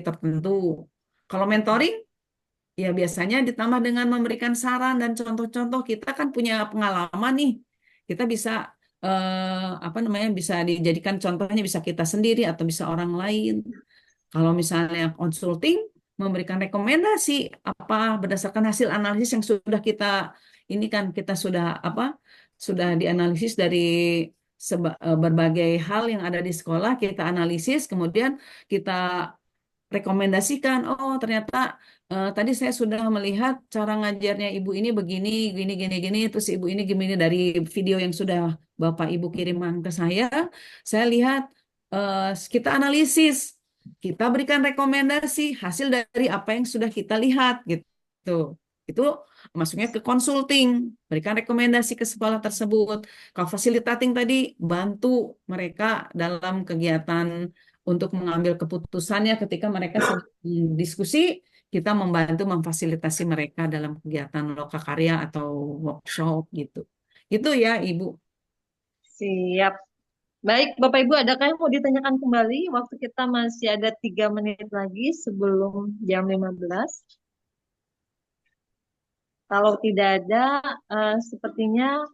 tertentu. Kalau mentoring, ya biasanya ditambah dengan memberikan saran dan contoh-contoh. Kita kan punya pengalaman nih, kita bisa apa namanya bisa dijadikan contohnya bisa kita sendiri atau bisa orang lain. Kalau misalnya consulting, memberikan rekomendasi apa berdasarkan hasil analisis yang sudah kita ini kan kita sudah sudah dianalisis dari berbagai hal yang ada di sekolah, kita analisis, kemudian kita rekomendasikan, oh ternyata tadi saya sudah melihat cara ngajarnya ibu ini begini, gini, gini, gini, terus ibu ini gini dari video yang sudah Bapak Ibu kirimkan ke saya lihat kita analisis, kita berikan rekomendasi hasil dari apa yang sudah kita lihat gitu. Itu masuknya ke consulting, berikan rekomendasi ke sekolah tersebut. Kalau facilitating tadi bantu mereka dalam kegiatan untuk mengambil keputusannya ketika mereka sedang diskusi, kita membantu memfasilitasi mereka dalam kegiatan lokakarya atau workshop gitu. Itu ya, Ibu. siap. Baik, Bapak Ibu, adakah yang mau ditanyakan kembali? Waktu kita masih ada 3 menit lagi sebelum jam 15. Kalau tidak ada, sepertinya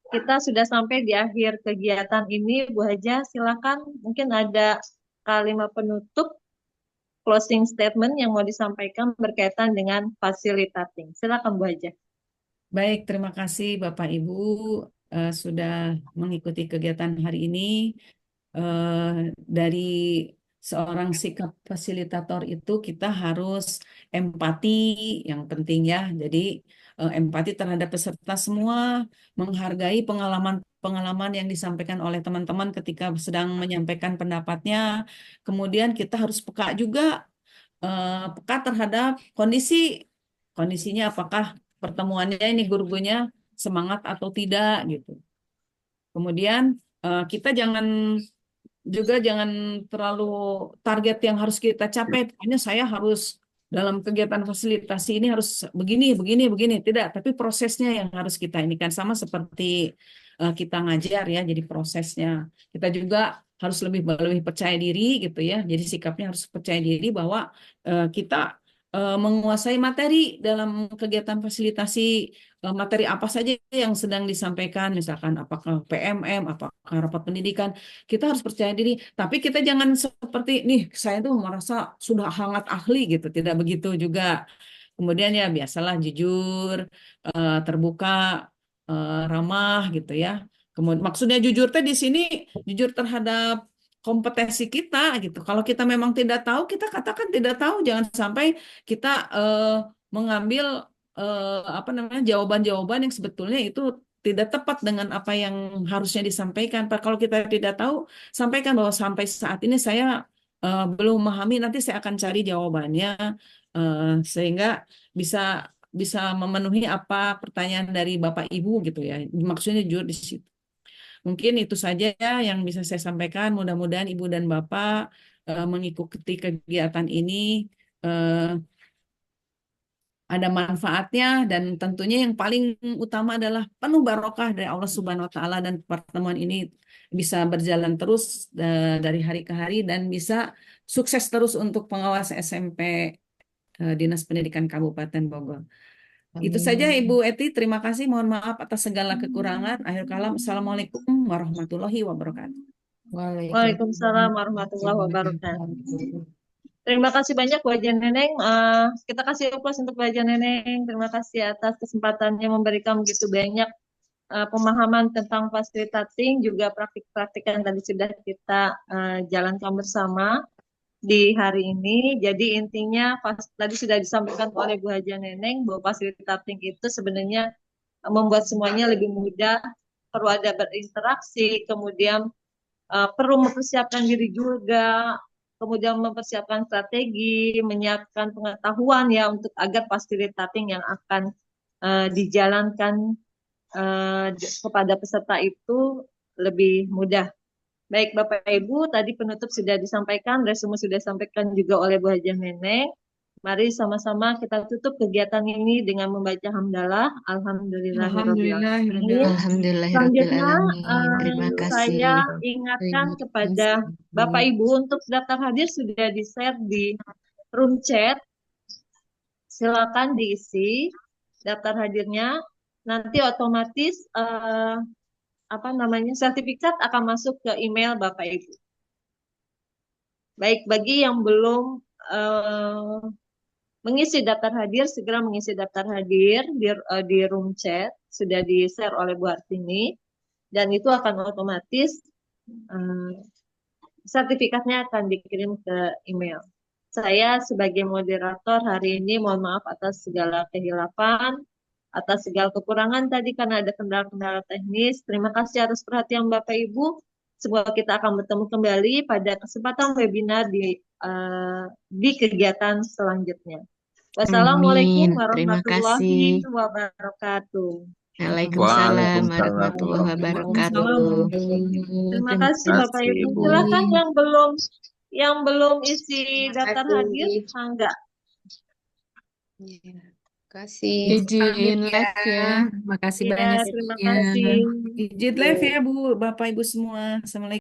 kita sudah sampai di akhir kegiatan ini. Bu Haja, silakan. Mungkin ada kalimat penutup, closing statement yang mau disampaikan berkaitan dengan facilitating. Silakan Bu Haja. Baik, terima kasih Bapak Ibu sudah mengikuti kegiatan hari ini. Dari seorang sikap fasilitator itu kita harus empati yang penting ya. Jadi empati terhadap peserta semua, menghargai pengalaman-pengalaman yang disampaikan oleh teman-teman ketika sedang menyampaikan pendapatnya. Kemudian kita harus peka juga, peka terhadap kondisinya apakah pertemuannya ini guru-gurunya semangat atau tidak gitu. Kemudian kita jangan terlalu target yang harus kita capai. Hanya saya harus dalam kegiatan fasilitasi ini harus begini, begini, begini. Tidak, tapi prosesnya yang harus kita ini kan sama seperti kita ngajar ya. Jadi prosesnya kita juga harus lebih percaya diri gitu ya. Jadi sikapnya harus percaya diri bahwa kita menguasai materi dalam kegiatan fasilitasi materi apa saja yang sedang disampaikan, misalkan apakah PMM, apakah rapat pendidikan, kita harus percaya diri. Tapi kita jangan seperti nih, saya tuh merasa sudah sangat ahli gitu, tidak begitu juga. Kemudian ya biasalah jujur, terbuka, ramah gitu ya. Kemudian maksudnya jujur teh di sini jujur terhadap kompetensi kita gitu. Kalau kita memang tidak tahu, kita katakan tidak tahu. Jangan sampai kita mengambil apa namanya jawaban-jawaban yang sebetulnya itu tidak tepat dengan apa yang harusnya disampaikan. Kalau kita tidak tahu, sampaikan bahwa sampai saat ini saya belum memahami. Nanti saya akan cari jawabannya sehingga bisa bisa memenuhi apa pertanyaan dari Bapak Ibu gitu ya. Maksudnya jujur di situ. Mungkin itu saja yang bisa saya sampaikan. Mudah-mudahan Ibu dan Bapak mengikuti kegiatan ini ada manfaatnya dan tentunya yang paling utama adalah penuh barokah dari Allah Subhanahu wa taala dan pertemuan ini bisa berjalan terus dari hari ke hari dan bisa sukses terus untuk pengawas SMP Dinas Pendidikan Kabupaten Bogor. Itu saja Ibu Eti, terima kasih. Mohon maaf atas segala kekurangan. Akhir kalam, Assalamualaikum warahmatullahi wabarakatuh. Waalaikumsalam warahmatullahi wabarakatuh. Terima kasih banyak Bu Haja Neneng. Kita kasih aplaus untuk Bu Haja Neneng. Terima kasih atas kesempatannya memberikan begitu banyak pemahaman tentang fasilitating, juga praktik-praktik yang tadi sudah kita jalankan bersama di hari ini. Jadi intinya tadi sudah disampaikan oleh Bu Haja Neneng bahwa fasilitating itu sebenarnya membuat semuanya lebih mudah, perlu ada berinteraksi, kemudian perlu mempersiapkan diri juga, kemudian mempersiapkan strategi, menyiapkan pengetahuan ya untuk agar fasilitating yang akan dijalankan kepada peserta itu lebih mudah. Baik Bapak Ibu, tadi penutup sudah disampaikan, resume sudah disampaikan juga oleh Bu Haja Neneng. Mari sama-sama kita tutup kegiatan ini dengan membaca hamdalah. Alhamdulillahirrahmanirrahim. Selanjutnya, Terima saya kasih. ingatkan kepada Bapak Ibu untuk daftar hadir sudah di-share di room chat. Silakan diisi daftar hadirnya. Nanti otomatis sertifikat akan masuk ke email Bapak Ibu. Baik, bagi yang belum mengisi daftar hadir, segera mengisi daftar hadir di room chat, sudah di-share oleh Bu Artini, dan itu akan otomatis sertifikatnya akan dikirim ke email. Saya sebagai moderator hari ini mohon maaf atas segala kehilapan, atas segala kekurangan tadi karena ada kendala-kendala teknis. Terima kasih atas perhatian Bapak Ibu. Semoga kita akan bertemu kembali pada kesempatan webinar di kegiatan selanjutnya. Wassalamualaikum Amin. Terima warahmatullahi kasih. wabarakatuh. Waalaikumsalam warahmatullahi wabarakatuh. Terima Terima kasih Bapak kasih Ibu. Ibu. Silakan yang belum isi daftar hadir, enggak. Kasih. Izin live ya. Makasih Ya, banyak terima ya. kasih. Izin live ya Bu, Bapak Ibu semua. Assalamualaikum.